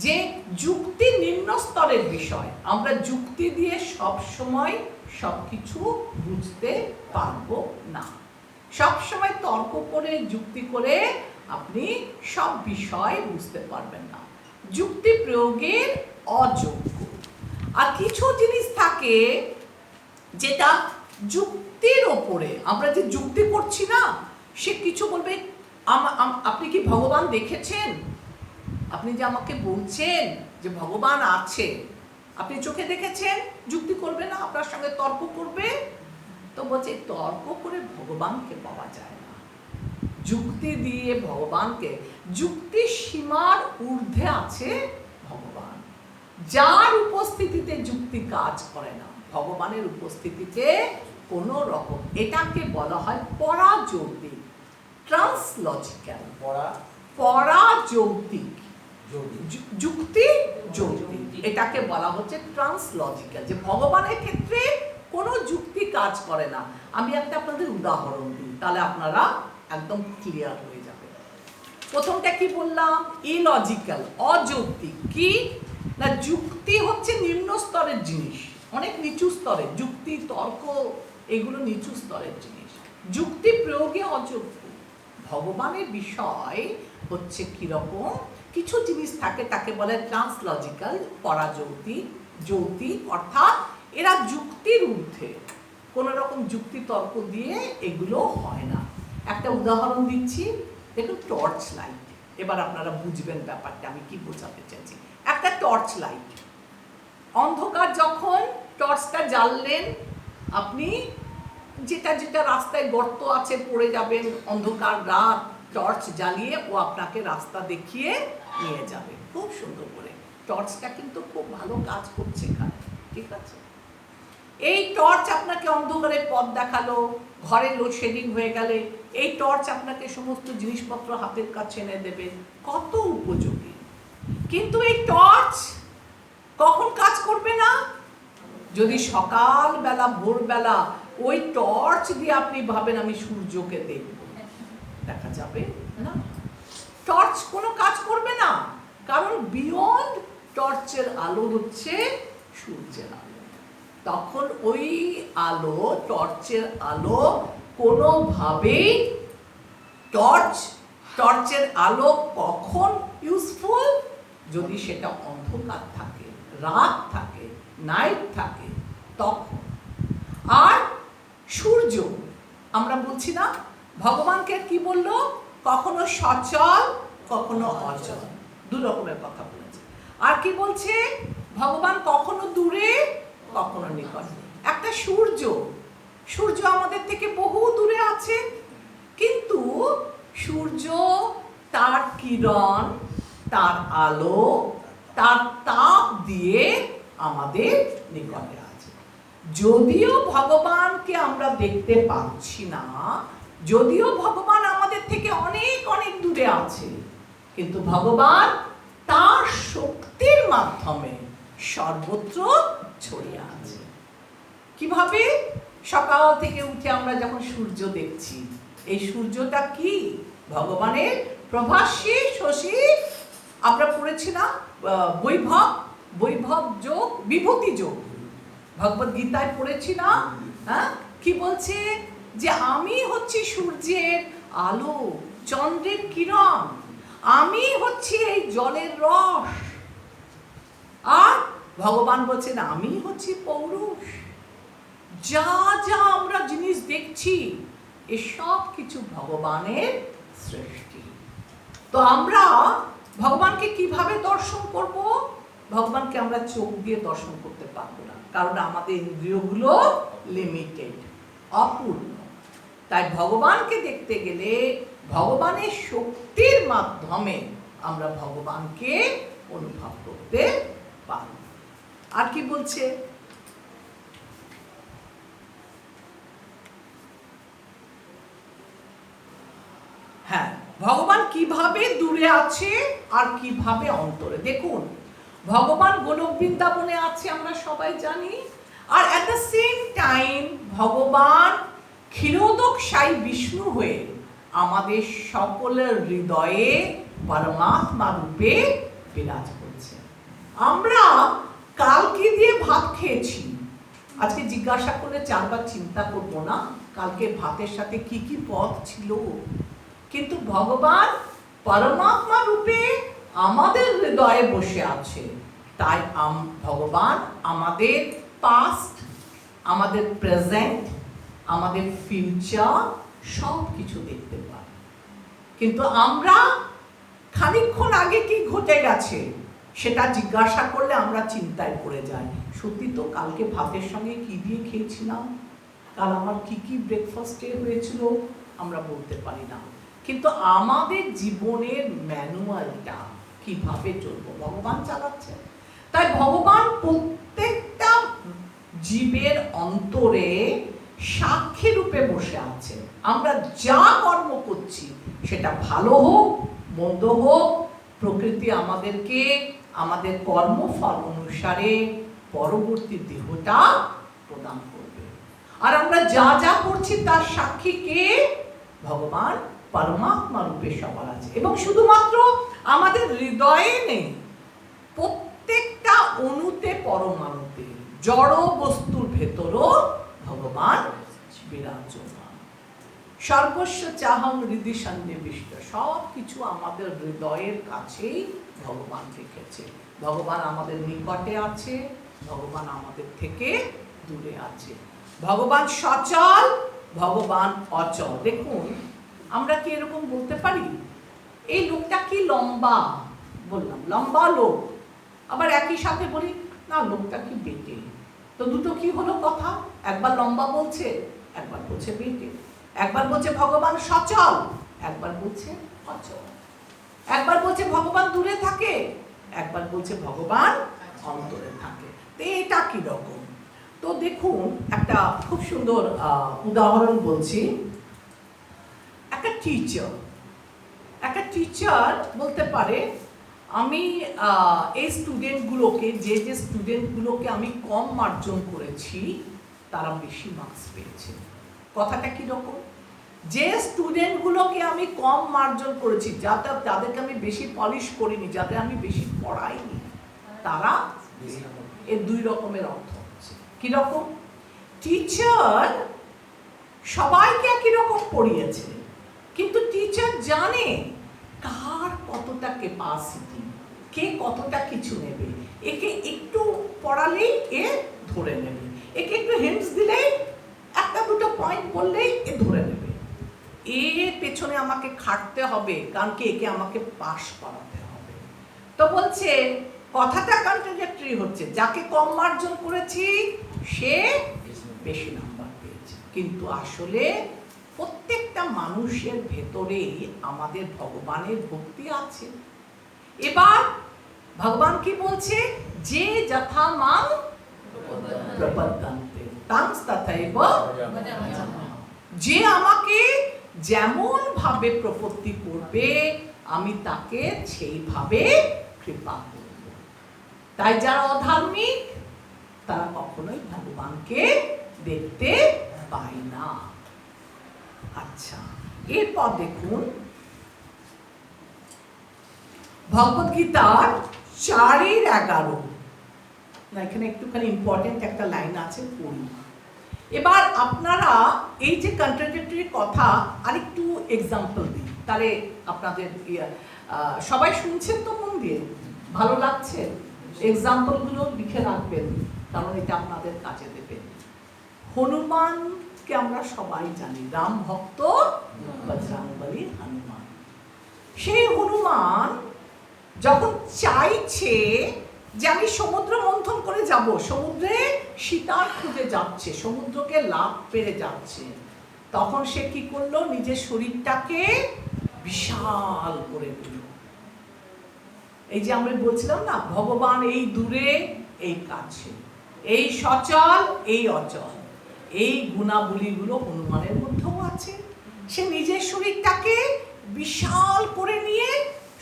যে যুক্তি নিম্ন স্তরের বিষয়। আমরা যুক্তি দিয়ে সব সময় সবকিছু বুঝতে পারবো না, সব সময় তর্ক করে যুক্তি করে আপনি সব বিষয় বুঝতে পারবেন না, যুক্তি প্রয়োগের অযোগ্য। আর কিছু জিনিস থাকে যেটা যুক্তির ওপরে, আমরা যে যুক্তি করছি না, সে কিছু বলবে, আপনি কি ভগবান দেখেছেন? আপনি যে আমাকে বলছেন যে ভগবান আছে, আপনি চোখে দেখেছেন? যুক্তি করবে না, আপনার সঙ্গে তর্ক করবে। তো বলছে তর্ক করে ভগবানকে পাওয়া যায় না, যুক্তি দিয়ে ভগবানকে, যুক্তির সীমার ঊর্ধ্বে আছে ভগবান, যার উপস্থিতিতে যুক্তি কাজ করে না, ভগবানের উপস্থিতিতে কোনো রকম, এটাকে বলা হয় পরাযৌক্তিক, ট্রান্সলজিক্যাল। পরাযৌক্তিক যুক্তি যৌক্তিক, এটাকে বলা হচ্ছে ট্রান্সলজিক্যাল, যে ভগবানের ক্ষেত্রে কোনো যুক্তি কাজ করে না। আমি একটা আপনাদের উদাহরণ দিই, তাহলে আপনারা একদম ক্লিয়ার হয়ে যাবে। প্রথমটা কি বললাম? ইলজিক্যাল, অযৌক্তিক। কি না, যুক্তি হচ্ছে নিম্ন স্তরের জিনিস, অনেক নিচু স্তরের যুক্তি, তর্ক, এগুলো নিচু স্তরের জিনিস, যুক্তি প্রয়োগে অযৌক্তিক। ভগবানের বিষয় হচ্ছে কিরকম, কিছু জিনিস থাকে তাকে বলে ট্রান্সলজিক্যাল, পরাযৌক্তিক, যৌক্তিক, অর্থাৎ এরা যুক্তির ঊর্ধ্বে, কোনো রকম যুক্তি তর্ক দিয়ে এগুলো হয় না। একটা উদাহরণ দিচ্ছি, দেখুন টর্চ লাইট, এবার আপনারা বুঝবেন ব্যাপারটা আমি কি বোঝাতে চাইছি। একটা টর্চ লাইট, অন্ধকার যখন টর্চটা জ্বাললেন, আপনি যেটা যেটা রাস্তায় গর্ত আছে পড়ে যাবেন, অন্ধকার রাত, টর্চ জ্বালিয়ে ও আপনাকে রাস্তা দেখিয়ে নিয়ে যাবে খুব সুন্দর করে। টর্চটা কিন্তু খুব ভালো কাজ করছে এখানে, ঠিক আছে? এই টর্চ আপনাকে অন্ধকারের পথ দেখালো, ঘরে লোডশেডিং হয়ে গেলে এই টর্চ আপনাকে সমস্ত জিনিসপত্র হাতের কাছে এনে দেবে, কত উপযোগী। কিন্তু এই টর্চ কখন কাজ করবে না? যদি সকালবেলা ভোরবেলা ওই টর্চ দিয়ে আপনি ভাবেন আমি সূর্যকে দেখব, দেখা যাবে না, টর্চ কোনো কাজ করবে না। কারণ বিয়ন্ড টর্চের আলো হচ্ছে সূর্যের আলো। তখন ওই আলো, টর্চের আলো কোনোভাবেই, টর্চের আলো কখন ইউজফুল? যদি সেটা অন্ধকার থাকে, রাত থাকে, নাইট থাকে, তখন। আর সূর্য, আমরা বলছি না ভগবানকে কি বললো, কখনো সচল কখনো অচল, দু রকমের কথা বলেছে। আর কি বলছে, ভগবান কখনো দূরে কখনো নিকটে। একটা সূর্য, সূর্য আমাদের থেকে বহু দূরে আছে, কিন্তু সূর্য তার কিরণ, তার আলো, তার তাপ দিয়ে আমাদের নিকটে আছে। যদিও ভগবানকে আমরা দেখতে পাচ্ছি না, যদিও ভগবান আমাদের থেকে অনেক অনেক দূরে আছে, কিন্তু ভগবান তার শক্তির মাধ্যমে সর্বত্র ছড়িয়ে আছে। কিভাবে? সকাল থেকে উঠে আমরা যখন সূর্য দেখছি, এই সূর্যটা কি? ভগবানের প্রভাসী শশী, আমরা পড়েছি না বৈভব যোগ, বিভূতি যোগ, ভগবদ গীতায় পড়েছি না? হ্যাঁ, কি বলছে? যে আমি হচ্ছি সূর্যের আলো, চন্দ্রের কিরণ, আমি হচ্ছি এই জলের রস। আর ভগবান বলছেন আমি হচ্ছি পৌরুষ। যা যা আমরা জিনিস দেখছি এসব কিছু ভগবানের সৃষ্টি। তো আমরা ভগবানকে কিভাবে দর্শন করব? ভগবানকে আমরা চোখ দিয়ে দর্শন করতে পারবো না, কারণ আমাদের ইন্দ্রিয়গুলো লিমিটেড, অপূর্ণ। তাই ভগবানকে দেখতে গেলে ভগবানের শক্তির মাধ্যমে আমরা ভগবানকে অনুভব করতে পারব। আর কি বলছে? হ্যাঁ, ভগবান কিভাবে দূরে আছে আর কিভাবে অন্তরে। দেখুন, ভগবান গোলক বৃন্দাবনে আছে আমরা সবাই জানি, আর অ্যাট দ্য সেম টাইম ভগবান ক্ষীরোদক সাই বিষ্ণু হয়ে আমাদের সকলের হৃদয়ে পরমাত্মা রূপে বিরাজ করছে। আমরা কালকে দিয়ে ভাত খেয়েছি, আজকে জিজ্ঞাসা করলে চারবার চিন্তা করবো না কালকে ভাতের সাথে কি কি পদ ছিল। কিন্তু ভগবান পরমাত্মা রূপে আমাদের হৃদয়ে বসে আছে, তাই ভগবান আমাদের পাস্ট, আমাদের প্রেজেন্ট, আমাদের ফিউচার সব কিছু দেখতে পাই। কিন্তু আমরা খানিকক্ষণ আগে কি ঘটে গেছে সেটা জিজ্ঞাসা করলে আমরা চিন্তায় পড়ে যাই। সত্যি তো কালকে ভাতের সঙ্গে কি দিয়ে খেয়েছিলাম, কাল আমার কি কি ব্রেকফাস্টে হয়েছিল আমরা বলতে পারি না। কিন্তু আমাদের জীবনের ম্যানুয়ালটা কিভাবে চলবো ভগবান চালাচ্ছে। তাই ভগবান প্রত্যেকটা জীবের অন্তরে সাক্ষী রূপে বসে আছেন। আমরা যা কর্ম করছি সেটা ভালো হোক মন্দ হোক, প্রকৃতি আমাদেরকে আমাদের কর্মফল অনুসারে পরবর্তী দেহটা প্রদান করবে। আর আমরা যা যা করছি তার সাক্ষী কে? ভগবান পরমাত্মা রূপে সবার আছে, এবং শুধুমাত্র আমাদের হৃদয়ে নেই, প্রত্যেকটা অণুতে পরমাণুতে জড় বস্তুর ভেতরও ভগবান বিরাজমান। সর্বস্ব চাহং হৃদি সন্নিবিষ্ট, সব কিছু আমাদের হৃদয়ের কাছেই ভগবান রেখেছে। ভগবান আমাদের নিকটে আছে, ভগবান আমাদের থেকে দূরে আছে। ভগবান সচল, ভগবান অচল। দেখুন, আমরা কি এরকম বলতে পারি এই লোকটা কি লম্বা, বললাম লম্বা লোক, আবার একই সাথে বলি না লোকটা কি বেটে। তো দুটো কি হলো কথা? একবার লম্বা বলছে, একবার বলছে বেটে। একবার বলছে ভগবান সচল, একবার বলছে অচল। একবার বলছে ভগবান দূরে থাকে, একবার বলছে ভগবান অন্তরে থাকে। তো এটা কি রকম? তো দেখুন, একটা খুব সুন্দর উদাহরণ বলছি। একটা টিচার বলতে পারে আমি এই স্টুডেন্টগুলোকে, যে স্টুডেন্টগুলোকে আমি কম মার্জন করেছি তারা বেশি মার্কস পেয়েছে। কথাটা কি রকম? যে স্টুডেন্টগুলোকে আমি কম মার্জন করেছি, যাদেরকে আমি বেশি পলিশ করিনি, যাদের আমি বেশি পড়াইনি, তারা, এর দুই রকমের অর্থ হচ্ছে। কি রকম? টিচার সবাইকে একই রকম পড়িয়েছে, কিন্তু টিচার জানে কার কতটা ক্যাপাসিটি, কে কতটা কিছু নেবে। একে একটু পড়ালেই এ ধরে নেবে, একে একটু হিন্টস দিলেই, একটা দুটো পয়েন্ট বললেই এ ধরে নেবে। এর পেছনে আমাকে খাটতে হবে, কারণ কি একে আমাকে পাস করাতে হবে। তো বলছে কথাটা কন্ট্রাডিক্টরি হচ্ছে, যাকে কম মার্জন করেছি সে বেশি নাম্বার পেয়েছে, কিন্তু আসলে প্রত্যেকটা মানুষের ভেতরেই আমাদের ভগবানের ভক্তি আছে। এবার ভগবান কি বলছে? যে যথা মাং প্রপদ্যন্তে তাং তথৈব, যে আমাকে যেমন ভাবে প্রপত্তি করবে আমি তাকে সেইভাবে কৃপা করব। তাই যারা অধার্মিক তারা কখনোই ভগবানকে দেখতে পায় না। আচ্ছা, এরপর দেখুন ভগবদ গীতার 4:11, না এখানে একটুখানি ইম্পর্টেন্ট একটা লাইন আছে, পড়ি। এবার আপনারা এই যে কন্ট্রাডিক্টরি কথা আরেকটু এক্সাম্পল দিন, তাহলে আপনাদের সবাই শুনছেন তো মন দিয়ে? ভালো লাগছে? এক্সাম্পলগুলো লিখে রাখবেন, কারণ এটা আপনাদের কাজে দেবে। হনুমানকে আমরা সবাই জানি, রাম ভক্ত বজরংবলী হনুমান। সেই হনুমান যখন চাইছে যে আমি সমুদ্র মন্থন করে যাব, সমুদ্রে সীতার খুঁজে যাচ্ছে, সমুদ্রকে লাভ পেরে যাচ্ছে, তখন সে কি করলো? নিজের শরীরটাকে বিশাল করে দিল। এই যে আমরা বলছিলাম না, ভগবান এই দূরে এই কাছে, এই সচল এই অচল, এই গুণাবলীগুলো হনুমানের মধ্যেও আছে। সে নিজের শরীরটাকে বিশাল করে নিয়ে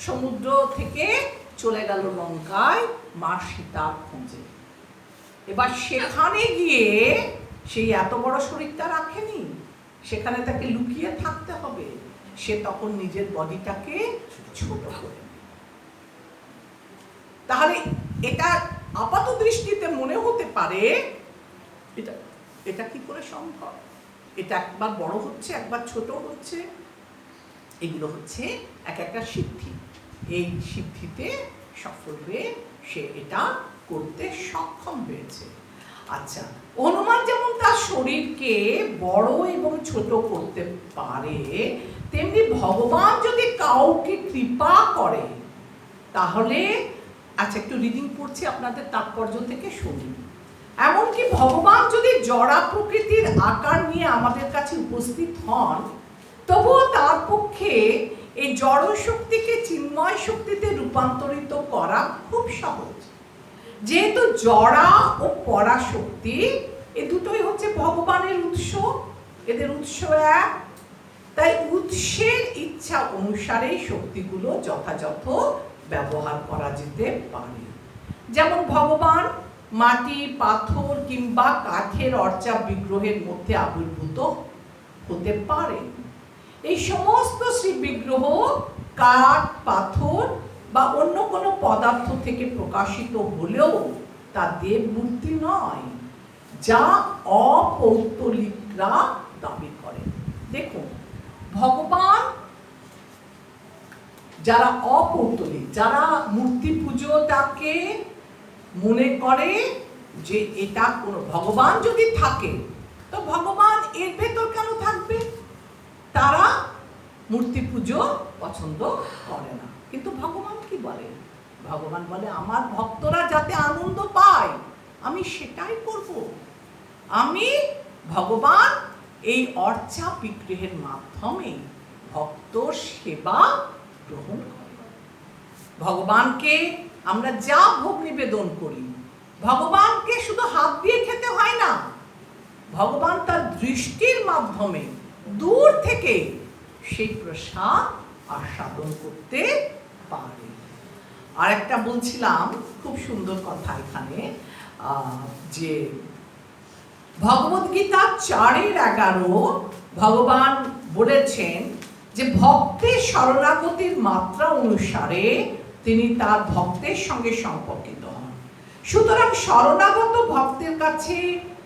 সমুদ্র থেকে চলে গেল লঙ্কায় মা সীতার খোঁজে। এবার সেখানে গিয়ে সেই এত বড় শরীরটা রাখেনি, সেখানে তাকে লুকিয়ে থাকতে হবে। সে তখন নিজের বডিটাকে ছোট করে। তাহলে এটা আপাত দৃষ্টিতে মনে হতে পারে এটা কি করে সম্ভব? এটা একবার বড় হচ্ছে, একবার ছোট হচ্ছে। এগুলো হচ্ছে এক একটা সিদ্ধি। এই সিদ্ধিতে সফল হয়ে সে এটা করতে সক্ষম হয়েছে। আচ্ছা, হনুমান যেমন তার শরীরকে বড় এবং ছোট করতে পারে, তেমনি ভগবান যদি কাউকে কৃপা করে তাহলে, আচ্ছা একটু রিডিং পড়ছি, আপনাদের তাৎপর্য থেকে শুনুন। এমনকি ভগবান যদি জড়া প্রকৃতির আকার নিয়ে আমাদের কাছে উপস্থিত হন, তবুও তার পক্ষে এই জড় শক্তিকে চিন্ময় শক্তিতে রূপান্তরিত করা খুব সহজ। যেহেতু জড়া ও পরাশক্তি এ দুটোই হচ্ছে ভগবানের উৎস, এদের উৎস এক। তাই উৎসের ইচ্ছা অনুসারেই শক্তিগুলো যথাযথ ব্যবহার করা যেতে পারে। যেমন ভগবান মাটি, পাথর কিংবা কাঠের অর্চা বিগ্রহের মধ্যে আবির্ভূত হতে পারেন। এই সমস্ত শ্রী বিগ্রহ কাঠ, পাথর বা অন্য কোনো পদার্থ থেকে প্রকাশিত হলেও তা দেব মূর্তি নয়, যা অপৌত্তলিকরা দাবি করে। দেখুন, ভগবান যারা অপৌত্তলিক, যারা মূর্তি পুজোটাকে মনে করে যে এটা কোনো ভগবান যদি থাকে তো ভগবান এর ভেতর কেন থাকবে, তারা মূর্তি পুজো পছন্দ করে না। কিন্তু ভগবান কি বলে? ভগবান বলে আমার ভক্তরা যাতে আনন্দ পায় আমি সেটাই করব। আমি ভগবান এই অর্চা বিগ্রহের মাধ্যমে ভক্ত সেবা গ্রহণ করে। ভগবানকে আমরা যা ভোগ নিবেদন করি, ভগবানকে শুধু হাত দিয়ে খেতে হয় না, ভগবান তার দৃষ্টির মাধ্যমে দূর থেকে সেই প্রসাদ আস্বাদন করতে পারে। আর একটা বলছিলাম খুব সুন্দর কথা এখানে, যে ভগবদ্গীতা 4:11 ভগবান বলেছেন যে ভক্তের শরণাগতির মাত্রা অনুসারে তিনি তার ভক্তের সঙ্গে সম্পর্কিত হন। সুতরাং শরণাগত ভক্তের কাছে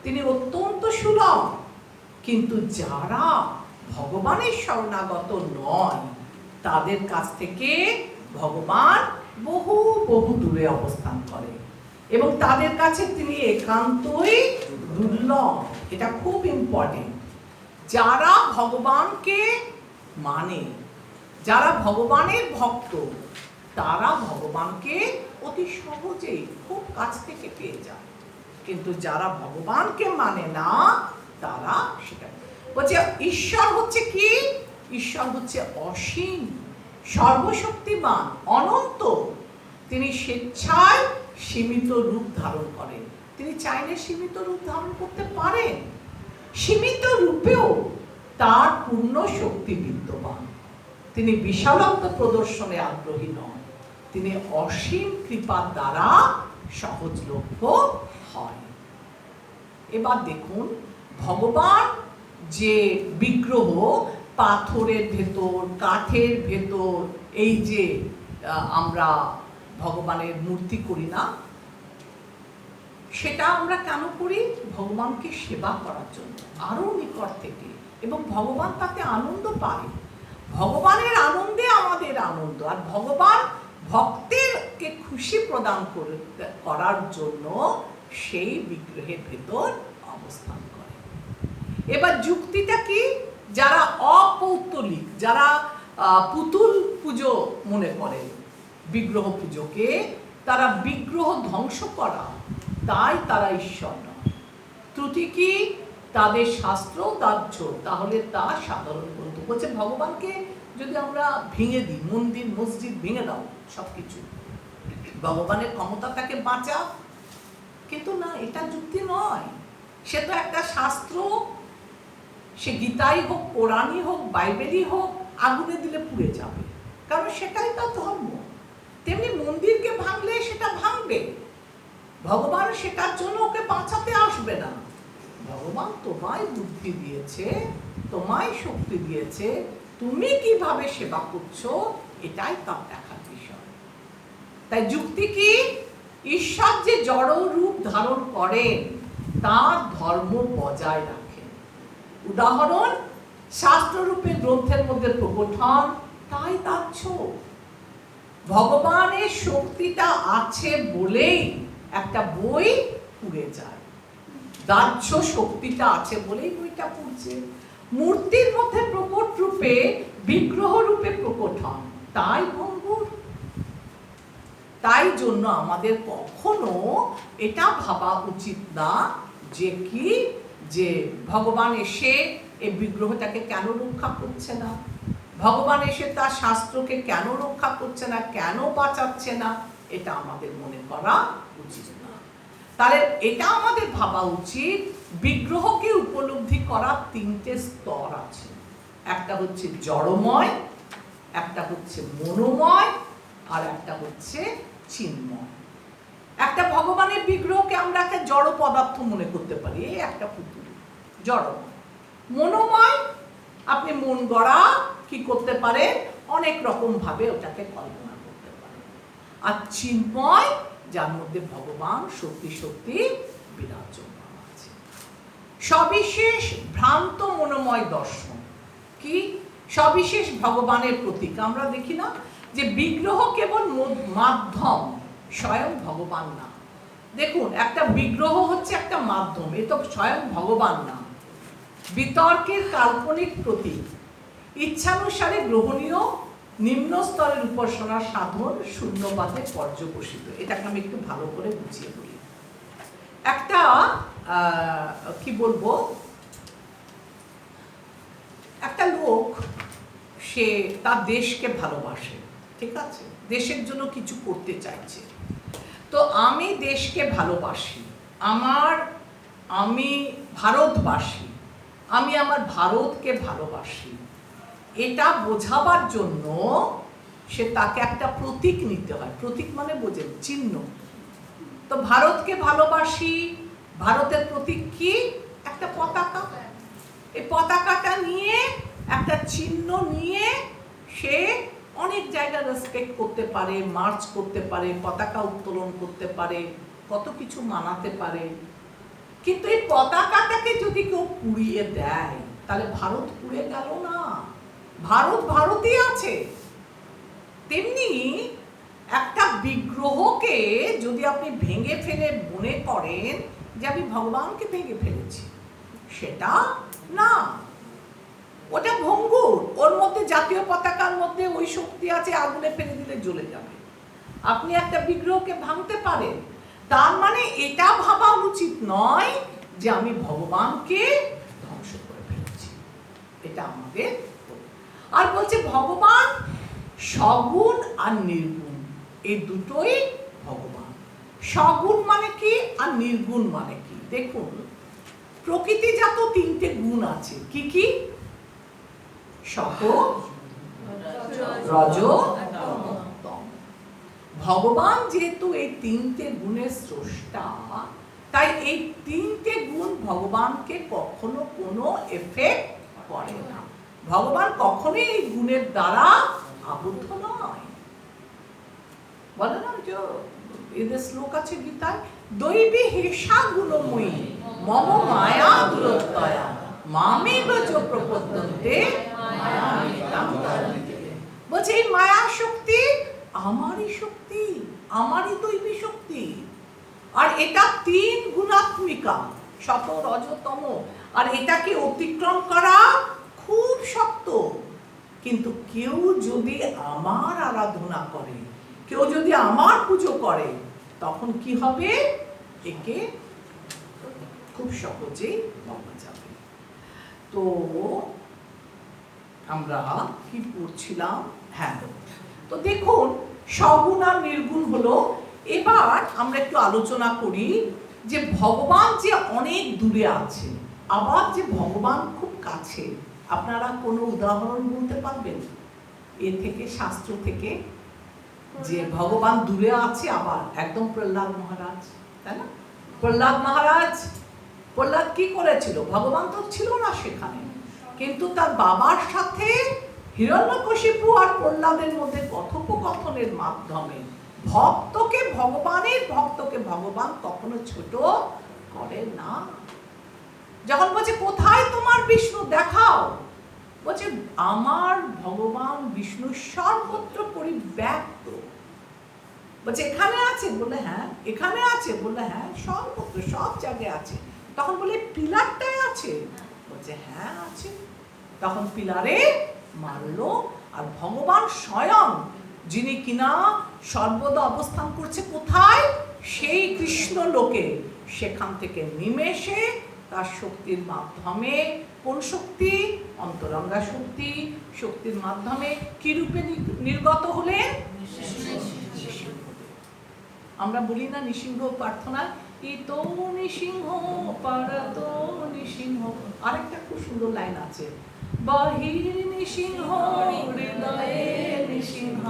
তিনি অত্যন্ত সুলভ, কিন্তু যারা ভগবানের শরণাগত নয় তাদের কাছ থেকে ভগবান বহু বহু দূরে অবস্থান করে এবং তাদের কাছে তিনি একান্তই দুর্লভ। এটা খুব ইম্পর্টেন্ট। যারা ভগবানকে মানে, যারা ভগবানের ভক্ত, তারা ভগবানকে অতি সহজেই খুব কাছ থেকে পেয়ে যায়। কিন্তু যারা ভগবানকে মানে না তারা সেটা বলছে। ঈশ্বর হচ্ছে কি? ঈশ্বর হচ্ছে অসীম, সর্বশক্তিমান, অনন্ত। তিনি স্বেচ্ছায় সীমিত রূপ ধারণ করেন। তিনি চাইলে সীমিত রূপ ধারণ করতে পারেন। সীমিত রূপেও তার পূর্ণ শক্তি বিদ্যমান। তিনি বিশালত্ব প্রদর্শনে আগ্রহী নন, তিনি অসীম কৃপার দ্বারা সহজলভ্য হয়। এবার দেখুন, ভগবান যে বিগ্রহ পাথরের ভেতর, কাঠের ভেতর, এই যে আমরা ভগবানের মূর্তি করি না, সেটা আমরা কেন করি? ভগবানকে সেবা করার জন্য, আরো নিকট থেকে, এবং ভগবান তাতে আনন্দ পায়। ভগবানের আনন্দে আমাদের আনন্দ। আর ভগবান ভক্তেরকে খুশি প্রদান করার জন্য সেই বিগ্রহের ভেতর অবস্থান করে। এবার যুক্তিটা কি? যারা অপৌত্তলিক, যারা পুতুল পুজো মনে করে বিগ্রহ পুজোকে, তারা বিগ্রহ ধ্বংস করা, তাই তারা ঈশ্বর নয়। ত্রুটি কি? তাদের শাস্ত্র দাহ্য, তাহলে তা সাধারণ গ্রন্থ। বলছে ভগবানকে যদি আমরা ভেঙে দিই, মন্দির মসজিদ ভেঙে দাও, সবকিছু, ভগবানের ক্ষমতা তাকে বাঁচা। কিন্তু না, এটা যুক্তি নয়। সে তো একটা শাস্ত্র, সে গীতাই হোক, কোরআনই হোক, বাইবেলই হোক, আগুনে দিলে পুড়ে যাবে, কারণ সেটাই তার ধর্ম। তেমনি মন্দিরকে ভাঙলে সেটা ভাঙবে, ভগবান সেটার জন্য ওকে বাঁচাতে আসবে না। ভগবান তোমায় বুদ্ধি দিয়েছে, তোমায় শক্তি দিয়েছে, তুমি কিভাবে সেবা করছো এটাই তার দেখার বিষয়। তাই যুক্তি কি? ঈশ্বর যে জড় রূপ ধারণ করেন তার ধর্ম বজায় রাখেন। উদাহরণ, শাস্ত্ররূপে গ্রন্থের মধ্যে প্রকট হন, তাই দাহ্য। ভগবানের শক্তিটা আছে বলেই একটা বই পুড়ে যায়, দাহ্য শক্তিটা আছে বলেই বইটা পুড়ছে। মূর্তির মধ্যে প্রকট রূপে, বিগ্রহ রূপে প্রকট হন, তাই ভঙ্গুর। তাই জন্য আমাদের কখনো এটা ভাবা উচিত না যে কি, যে ভগবান এসে এই বিগ্রহটাকে কেন রক্ষা করছে না, ভগবান এসে তার শাস্ত্রকে কেন রক্ষা করছে না, কেন বাঁচাচ্ছে না, এটা আমাদের মনে করা উচিত না। তাহলে এটা আমাদের ভাবা উচিত বিগ্রহকে উপলব্ধি করার তিনটে স্তর আছে। একটা হচ্ছে জড়ময়, একটা হচ্ছে মনোময়, আর একটা হচ্ছে চিন্ময়। একটা ভগবানের বিগ্রহকে আমরা একটা জড় পদার্থ মনে করতে পারি, এই একটা পুতুল, জড়ময়। মনোময়, আপনি মন গড়া কি করতে পারেন, অনেক রকম ভাবে ওটাকে কল্পনা করতে পারেন। আর চিন্ময়, যার মধ্যে ভগবান সত্যি সত্যি বিরাজমান আছে। সবিশেষ ভ্রান্ত মনোময় দর্শন কি, সবিশেষ ভগবানের প্রতীক। আমরা দেখি না যে বিগ্রহ কেবল মাধ্যম, স্বয়ং ভগবান না। দেখুন, একটা বিগ্রহ হচ্ছে একটা মাধ্যম, এ তো স্বয়ং ভগবান না। বিতর্কের কাল্পনিক প্রতীক, ইচ্ছানুসারে গ্রহণীয় নিম্ন স্তরের উপাসনার সাধন, শূন্যপাতে পর্যবসিত। এটাকে আমি একটু ভালো করে বুঝিয়ে বলি। একটা কি বলবো, একটা লোক, সে তার দেশকে ভালোবাসে, ঠিক আছে, দেশের জন্য কিছু করতে চাইছে। তো আমি দেশকে ভালোবাসি, আমি ভারতবাসী, আমি আমার ভারতকে ভালোবাসি, এটা বোঝাবার জন্য সে তাকে একটা প্রতীক নিতে হয়। প্রতীক মানে বোঝেন, চিহ্ন। তো ভারতকে ভালোবাসি, ভারতের প্রতীক কি, একটা পতাকা। এই পতাকাটা নিয়ে, একটা চিহ্ন নিয়ে সে অনেক জায়গায় রেসপেক্ট করতে পারে, মার্চ করতে পারে, পতাকা উত্তোলন করতে পারে, কত কিছু মানাতে পারে। কিন্তু এই পতাকাটাকে যদি কেউ পুড়িয়ে দেয়, তাহলে ভারত পুড়ে গেল না, ভারত ভারতই আছে। তেমনি একটা বিগ্রহকে যদি আপনি ভেঙে ফেলে মনে করেন যে আমি ভগবানকে ভেঙে ফেলেছি, সেটা না, ওটা ভঙ্গুর। ওর মধ্যে জাতীয় পতাকার মধ্যে ওই শক্তি আছে, আগুনে ফেলে দিলে জ্বলে যাবে। আপনি একটা বিগ্রহকে ভাঙতে পারেন, তার মানে এটা ভাবা উচিত নয় যে আমি ভগবানকে ধ্বংস করে ফেলেছি। এটা আমাদের, আর বলছে ভগবান সগুণ আর নির্গুণ, এই দুটোই ভগবান। সগুণ মানে কি আর নির্গুণ মানে কি? দেখুন, প্রকৃতিজাত তিনটে গুণ আছে, কি কি? সত, রজ, তম। ভগবান যেহেতু এই তিনটে গুণের স্রষ্টা, তাই এই তিনটে গুণ ভগবানকে কখনো কোনো এফেক্ট করে না। ভগবান কখনোই এই গুণের দ্বারা আবদ্ধ নয়। বলে না যে এদের শ্লোক আছে গীতায়, দৈবী হেষা গুণময়ী মম মায়া দুরত্যয়া মামেব চ প্রপদ্যন্তে মায়ামেতাং তন্মধ্যে। বলছে এই মায়া শক্তি আমারই শক্তি, আমারই দৈবী শক্তি। আর এটা তিন গুণাত্মিকা, সত, রজ, তম। আর এটাকে অতিক্রম করা খুব শক্ত। কিন্তু কেউ যদি আমার আরাধনা করে, কেউ যদি আমার পুজো করে, তখন কি হবে? একে খুব সহজেই পাওয়া যাবে। তো আমরা কি পড়ছিলাম? হ্যাঁ, তো দেখুন, সগুণ আর নির্গুণ হলো। এবার আমরা একটু আলোচনা করি যে ভগবান যে অনেক দূরে আছে, আবার যে ভগবান খুব কাছে। আপনারা কোনো উদাহরণ বলতে পারবেন এ থেকে, শাস্ত্র থেকে, যে ভগবান দূরে আছে? আবার একদম প্রহ্লাদ মহারাজ, তাই না? প্রহ্লাদ কি করেছিল? ভগবান তো ছিল না সেখানে, কিন্তু তার বাবার সাথে হিরণ্যকশিপু আর প্রহ্লাদের মধ্যে কথোপকথনের মাধ্যমে ভক্তকে ভগবান কখনো ছোট করে না। যখন বলছে কোথায় তোমার বিষ্ণু, দেখাও, বলছে আমার ভগবান বিষ্ণু সর্বত্র পরিব্যাপ্ত। বলছে এখানে আছে? বলে হ্যাঁ। এখানে আছে? বলে হ্যাঁ, সর্বত্র, সব জায়গায় আছে। তখন বলে পিলারটায় আছে? বলছে হ্যাঁ আছে। তখন পিলারে মারলো। আর ভগবান স্বয়ং, যিনি কিনা সর্বদা অবস্থান করছে কোথায়? সেই কৃষ্ণ লোকে, সেখান থেকে নিমেষে তার শক্তির মাধ্যমে, কোন শক্তি? অন্তরঙ্গা শক্তি। শক্তির মাধ্যমে কি রূপে নির্গত হলেন? আমরা বলি না নৃসিংহ প্রার্থনা, ইতো নিসিংহ পারতো নিসিংহ। আরেকটা খুব সুন্দর লাইন আছে, বাহির নিসিংহ হৃদয়ে নিসিংহ।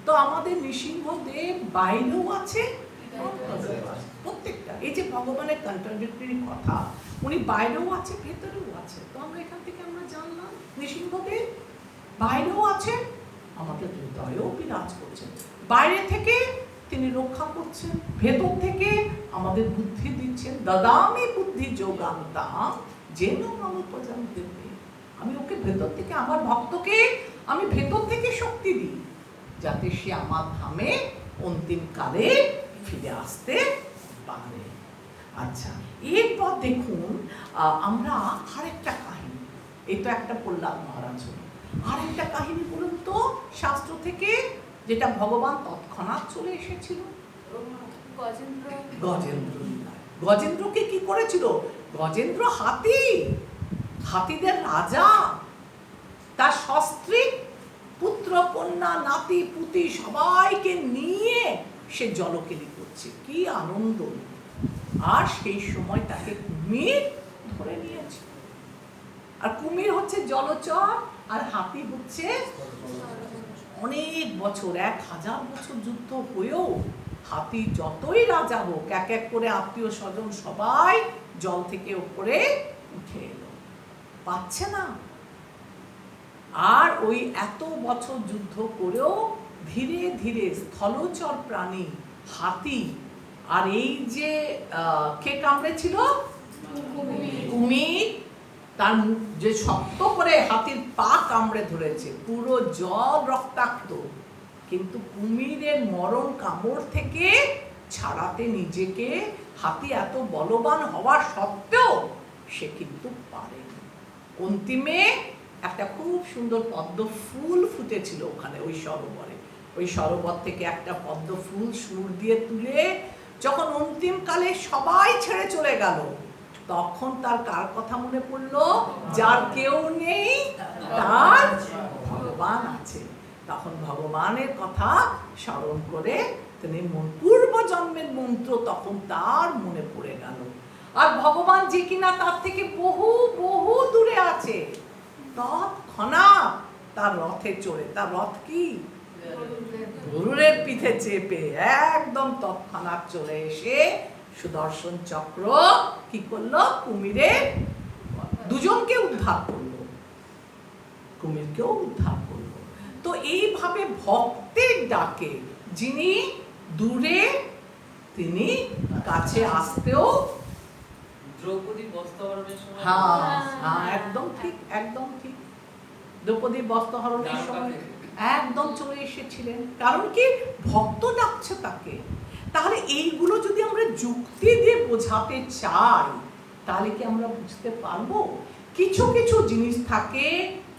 তো আমাদের নৃসিংহদেব বাইরেও আছে, প্রত্যেকটা এই যে ভগবানের কন্ট্রাডিক্টরি কথা, উনি বাইরেও আছে ভেতরেও আছে। তো আমরা এখান থেকে আমরা জানলাম নৃসিংহদেব বাইরেও আছেন, আমাদের হৃদয়েও বিরাজ করছেন। বাইরে থেকে তিনি রক্ষা করছেন, ভেতর থেকে আমাদের বুদ্ধি দিচ্ছেন। দদামি বুদ্ধি যোগান্তাম যেন মম প্রজান্তে। আমি ওকে ভেতর থেকে, আমার ভক্তকে আমি ভেতর থেকে শক্তি দিই, যাতে সে আমার ধামে অন্তিম কালে ফিরে আসতে পারে। আচ্ছা, এরপর দেখুন আমরা আরেকটা কাহিনী, এই তো একটা প্রহ্লাদ মহারাজ হলো, আরেকটা কাহিনী বলুন তো শাস্ত্র থেকে, যেটা ভগবান তৎক্ষণাৎ চলে এসেছিল। গজেন্দ্র। গজেন্দ্রকে কি করেছিল? গজেন্দ্র হাতিদের রাজা, তার সস্ত্রী পুত্র কন্যা নাতি পুতি সবাইকে নিয়ে সে জলকেলি করছে, কি আনন্দ। আর সেই সময় তাকে কুমির ধরে নিয়েছে। আর কুমির হচ্ছে জলচর, আর হাতি হচ্ছে অনেক বছর, 1000 বছর যুদ্ধ হয়েও হাতি যতই রাজা হোক, এক এক করে আত্মীয় স্বজন সবাই জল থেকে উপরে উঠে এলো, পাচ্ছে না। আর ওই এত বছর যুদ্ধ করেও ধীরে ধীরে স্থলচর প্রাণী হাতি, আর এই যে কে কামড়েছিল? কুমির, তার যে শক্ত করে হাতির পা কামড়ে ধরেছে, পুরো জল রক্তাক্ত, কিন্তু কুমিরের মরণ কামড় থেকে ছাড়াতে নিজেকে হাতি এত বলবান হওয়ার সত্ত্বেও সে কিন্তু পারেনি। অন্তিমে একটা খুব সুন্দর পদ্ম ফুল ফুটেছিল ওখানে ওই সরোবরে, ওই সরোবর থেকে একটা পদ্ম ফুল সুর দিয়ে তুলে যখন অন্তিম কালে সবাই ছেড়ে চলে গেল, তখন তার কার কথা মনে পড়লো? যার কেউ নেই তার ভগবান আছে। তখন ভগবানের কথা স্মরণ করে তিনি পূর্ব জন্মের মন্ত্র তখন তার মনে পড়ে গেল। আর ভগবান যে কিনা তার থেকে বহু বহু দূরে আছে, তৎক্ষণাৎ তার রথে চড়ে, তার রথ কি? গরুরের পিঠে চেপে একদম তৎক্ষণাৎ চলে এসে সুদর্শন চক্র কি করলো? কুমিরের দুজনকে উদ্ধার করলো, কুমিরকেও উদ্ধার করলো। তো এইভাবে ভক্তের ডাকে যিনি দূরে তিনি কাছে আসতেও। দ্রৌপদী বস্ত্রহরণের সময়, হ্যাঁ একদম ঠিক, একদম ঠিক। দ্রৌপদী বস্ত্রহরণের সময় একদম চলে এসেছিলেন, কারণ কি? ভক্ত ডাকছে তাকে। তাহলে এইগুলো যদি আমরা যুক্তি দিয়ে বোঝাতে চাই, তাহলে কি আমরা বুঝতে পারবো? কিছু কিছু জিনিস থাকে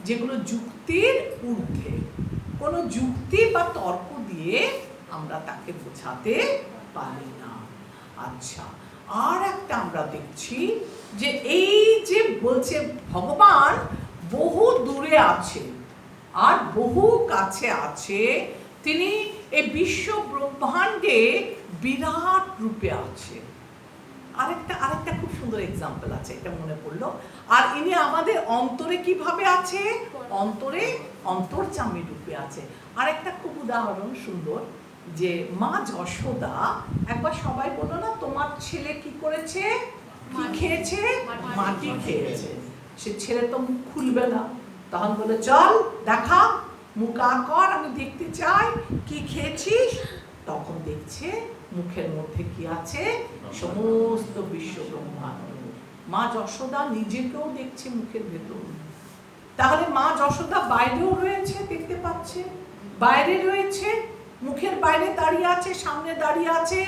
যেগুলো যুক্তির ঊর্ধ্বে, কোনো যুক্তি বা তর্ক দিয়ে আমরা তাকে বোঝাতে পারি না। আচ্ছা, আর একটা আমরা দেখছি যে এই যে বলছে ভগবান বহু দূরে আছে আর বহু কাছে আছে, তিনি এই বিশ্ব ব্রহ্মাণ্ডে বিরাট রূপে আছে। আরেকটা খুব সুন্দর এক্সাম্পল আছে, এটা মনে পড়লো। আর ইনি আমাদের অন্তরে কিভাবে আছে? অন্তরে অন্তর্যামী রূপে আছে। আরেকটা খুব উদাহরণ সুন্দর, যে মা যশোদা একবার সবাই বললো না, তোমার ছেলে কি করেছে? কি খেয়েছে? মাটি খেয়েছে। সে ছেলে তো মুখ খুলবে না, তখন বলে চল দেখা, মুখ আ কর, আমি দেখতে চাই কি খেয়েছিস। তখন দেখছে মুখের মধ্যে কি আছে? সমস্ত বিশ্ব ব্রহ্মাণ্ড। মা যশোদা নিজেকেও দেখছে মুখের ভেতর। তাহলে মা যশোদা বাইরেও রয়েছে, দেখতে পাচ্ছে, বাইরে রয়েছে, মুখের বাইরে দাঁড়িয়ে আছে, সামনে দাঁড়িয়ে আছে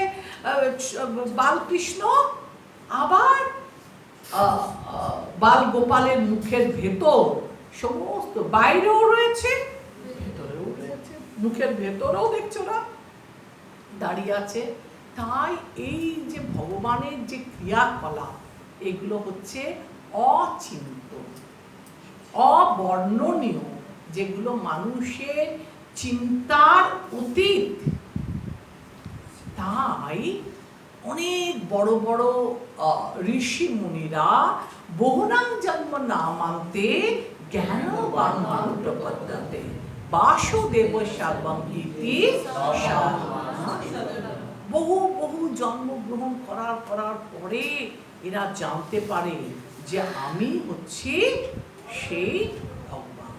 বালকৃষ্ণ, আবার বাল গোপালের মুখের ভেতর সমস্ত, বাইরেও রয়েছে ভেতরেও রয়েছে, মুখের ভেতরেও দেখছো না দাঁড়িয়ে আছে। তাই এই যে ভগবানের যে ক্রিয়াকলাপ, এগুলো হচ্ছে অচিন্ত, অবর্ণনীয়, যেগুলো মানুষের চিন্তার অতীত। তাই অনেক বড় বড় ঋষি মুনিরা বহুনাং জন্ম নামান্তে জ্ঞানবান প্রপদ্যতে বাসুদেব সর্বং ইতি বহু বহু জন্মগ্রহণ করার পরে এরা জানতে পারে যে আমি হচ্ছি সেই ভগবান,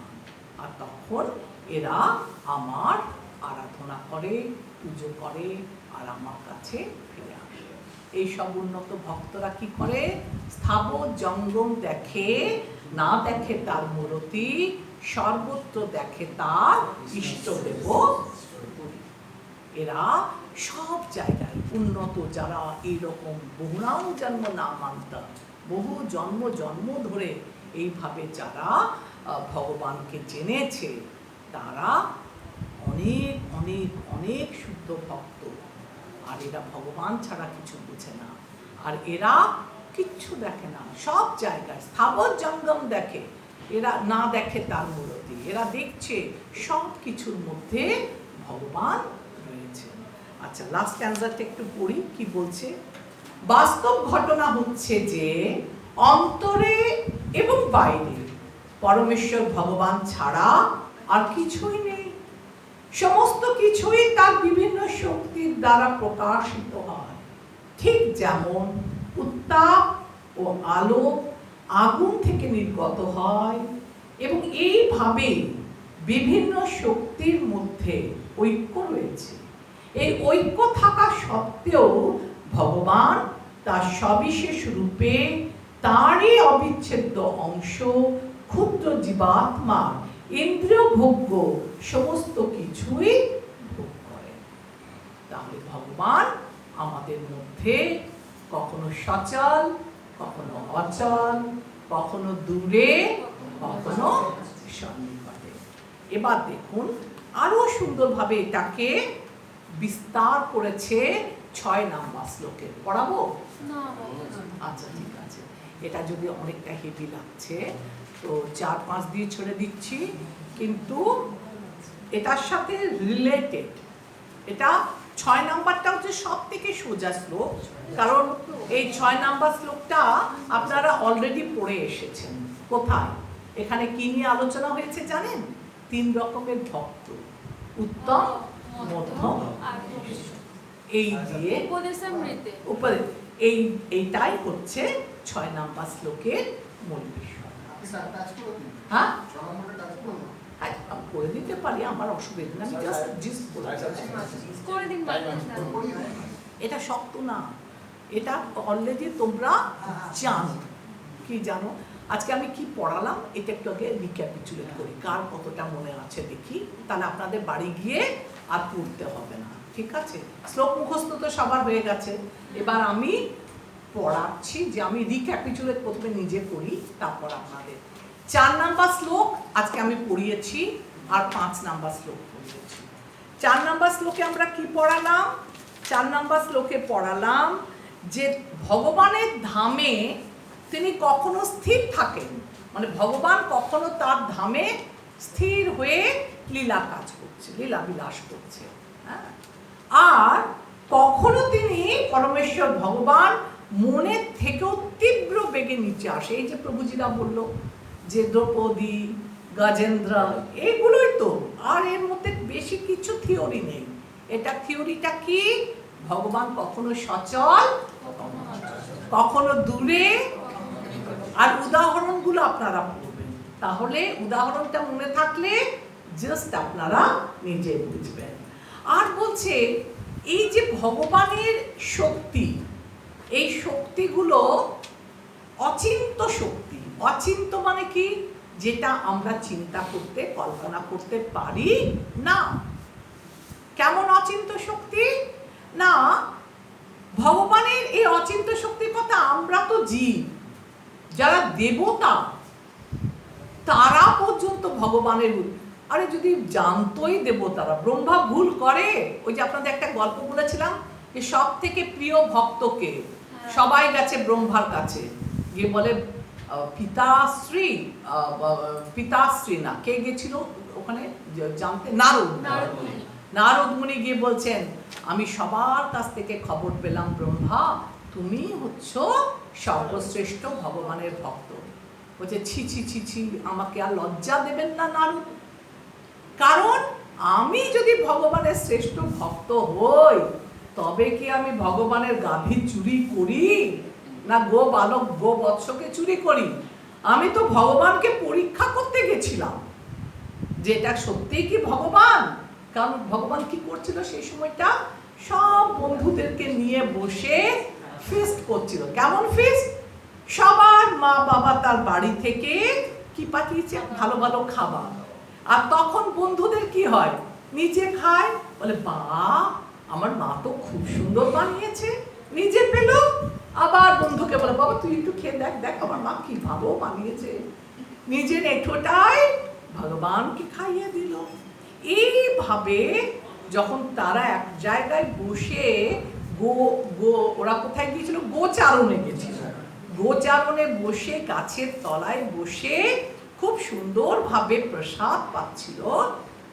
আর তখন এরা আমার আরাধনা করে, পুজো করে, আর আমার কাছে ফিরে আসে। এই সব উন্নত ভক্তরা কি করে? স্থাবর জঙ্গম দেখে, না দেখে তার মূরতি, সর্বত্র দেখে তার ইষ্টদেব। এরা সব জায়গায় উন্নত, যারা এইরকম বহুনাম জন্ম নামান্ত, বহু জন্ম জন্ম ধরে এইভাবে যারা ভগবানকে জেনেছে, তারা অনেক অনেক অনেক শুদ্ধ ভক্ত। আর এরা ভগবান ছাড়া কিছু বুঝে না, আর এরা কিচ্ছু দেখে না, সব জায়গায় স্থাবর জঙ্গম দেখে, এরা না দেখে তার মূরতি, এরা দেখছে সব কিছুর মধ্যে ভগবান রয়েছে। আচ্ছা, লাস্ট অ্যান্সারটা একটু পড়ি, কি বলছে? বাস্তব ঘটনা হচ্ছে যে অন্তরে এবং বাইরে পরমেশ্বর ভগবান ছাড়া আর কিছুই নেই। সমস্ত কিছুই তার বিভিন্ন শক্তির দ্বারা প্রকাশিত হয়। ঠিক যেমন উত্তাপ ও আলো আগুন থেকে নির্গত হয়, এবং এইভাবে বিভিন্ন শক্তির মধ্যে ঐক্য রয়েছে। এই ঐক্য থাকা সত্ত্বেও ভগবান তার সবিশেষ রূপে তারই অবিচ্ছেদ্য অংশ ক্ষুদ্র জীবাত্মা ইন্দ্রিয় ভোগ্য সমস্ত কিছুই ভোগ করে। তাহলে ভগবান আমাদের মধ্যে কখনো সচল, কখনো অচল, কখনো দূরে, কখনো সন্নিকটে। এবার দেখুন আরো সুন্দরভাবে এটাকে বিস্তার করেছে 6 নাম্বার শ্লোকে। পড়াবো? আচ্ছা, ঠিক আছে। এটা যদি অনেকটা হেভি লাগছে তো 4-5 দিয়ে ছেড়ে দিচ্ছি, কিন্তু এটার সাথে রিলেটেড। এটা 6 নাম্বারটা হচ্ছে সব থেকে সোজা শ্লোক, কারণ এই 6 নাম্বার শ্লোকটা আপনারা অলরেডি পড়ে এসেছেন। কোথায়? এখানে কি নিয়ে আলোচনা হয়েছে জানেন? 3 রকমের ভক্ত, উত্তম, মধ্যম, এই দিয়ে এইটাই হচ্ছে 6 নাম্বার শ্লোকের মূল বিষয়। হ্যাঁ, করে দিতে পারি, আমার অসুবিধা নেই, আমি জাস্ট জিস্ট করে দিন। এটা শক্ত না, এটা অলরেডি তোমরা জানো। কি জানো? আজকে আমি কি পড়ালাম এটা একটু আগে রিক্যাপিচুলেট করি, কার কতটা মনে আছে দেখি, তাহলে আপনাদের বাড়ি গিয়ে আর পড়তে হবে না। ঠিক আছে? শ্লোক মুখস্থ তো সবার হয়ে গেছে, এবার আমি পড়াচ্ছি যে আমি রিক্যাপিচুলেট প্রথমে নিজে করি, তারপর আপনাদের। 4 নাম্বার শ্লোক আজকে আমি পড়িয়েছি, আর 5 নাম্বার শ্লোক পড়িয়েছি। 4 নাম্বার শ্লোকে আমরা কি পড়ালাম? 4 নাম্বার শ্লোকে পড়ালাম যে ভগবানের ধামে তিনি কখনো স্থির থাকেন, মানে ভগবান কখনো তার ধামে স্থির হয়ে লীলা কাজ করছে, লীলা বিলাস করছে। হ্যাঁ, আর কখনো তিনি পরমেশ্বর ভগবান মনের থেকেও তীব্র বেগে নিচে আসে। এই যে প্রভুজিরা বলল যে দ্রৌপদী, গজেন্দ্র, এগুলোই তো, আর এর মধ্যে বেশি কিছু থিওরি নেই। এটা থিওরিটা কি? ভগবান কখনো সচল, কখনো দূরে, আর উদাহরণগুলো আপনারা পড়বেন, তাহলে উদাহরণটা মনে থাকলে জাস্ট আপনারা নিজে বুঝবেন। আর বলছে এই যে ভগবানের শক্তি, এই শক্তিগুলো অচিন্ত শক্তি। অচিন্ত মানে কি? যেটা আমরা চিন্তা করতে, কল্পনা করতে পারি না। কেমন অচিন্ত শক্তি? না, ভগবানের এই অচিন্ত শক্তির কথা, আমরা তো জীব, যারা দেবতা তারা পর্যন্ত ভগবানের, আরে যদি জানতোই দেবতারা, ব্রহ্মা ভুল করে। ওই যে আপনাদের একটা গল্প বলেছিলাম যে সব থেকে প্রিয় ভক্তকে, সবাই গেছে ব্রহ্মার কাছে গিয়ে বলে পিতাশ্রী, পিতাশ্রী না, কে গেছিল ওখানে জানতে? নারদ মুনি গিয়ে বলছেন আমি সবার কাছ থেকে খবর পেলাম ব্রহ্মা তুমি হচ্ছ সর্বশ্রেষ্ঠ ভগবানের ভক্ত। বলছে ছি ছি ছি ছি, আমাকে আর লজ্জা দেবেন না নারদ, কারণ আমি যদি ভগবানের শ্রেষ্ঠ ভক্ত হই তবে কি আমি ভগবানের গাভী চুরি করি না গো বালক গো বৎসকে চুরি করি? আমি তো ভগবানকে পরীক্ষা করতে গেছিলাম যে এটা সত্যিই কি ভগবান। কারণ ভগবান কি করছিল সেই সময়টা, সব বন্ধুদেরকে নিয়ে বসে ফিস্ট করছিল। কেমন ফিস্ট? সবার মা বাবা তার বাড়ি থেকে কি পাঠিয়েছে, ভালো ভালো খাবার। আর তখন বন্ধুদের কি হয়, নিজে খায়, বলে বা আমার মা তো খুব সুন্দর বানিয়েছে, নিজে পেল, আবার বন্ধুকে বলে বাবা তুই একটু খেয়ে দেখ, দেখ আমার মা কি ভালো বানিয়েছে, নিজের এঁঠোটাই ভগবানকে খাইয়ে দিল। এইভাবে যখন তারা এক জায়গায় বসে ওরা কোথায় গিয়েছিল, গোচারণে গেছিল, গোচারণে বসে গাছের তলায় বসে খুব সুন্দরভাবে প্রসাদ পাচ্ছিল,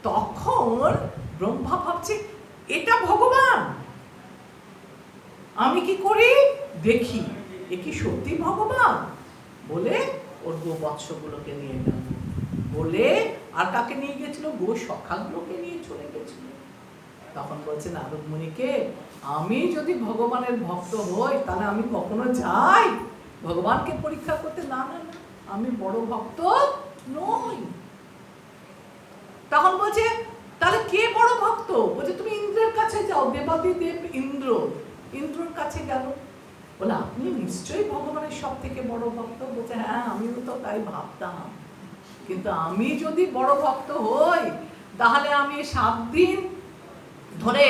তখন ব্রহ্মা ভাবছে এটা ভগবান, আমি কি করি দেখি এ কি সত্যি ভগবান। বলে ওর গোবৎসগুলোকে নিয়ে গেল, বলে আর কাকে নিয়ে গেছিল, গো সখাগুলোকে নিয়ে চলে গেছিল। তখন বলছে নারদ মুনিকে আমি যদি ভগবানের ভক্ত হই তাহলে আমি কখনো যাই ভগবানকে পরীক্ষা করতে? না না না, আমি বড় ভক্ত নই। তখন বলছে তাহলে কে বড় ভক্ত? বলছে তুমি ইন্দ্রের কাছে যাও, দেবাদি দেব ইন্দ্রর কাছে গেল। বলে আপনি নিশ্চয়ই ভগবানের সব থেকে বড় ভক্ত। বলছে হ্যাঁ আমিও তো তাই ভাবতাম, কিন্তু আমি যদি বড় ভক্ত হই তাহলে আমি 7 দিন ধরে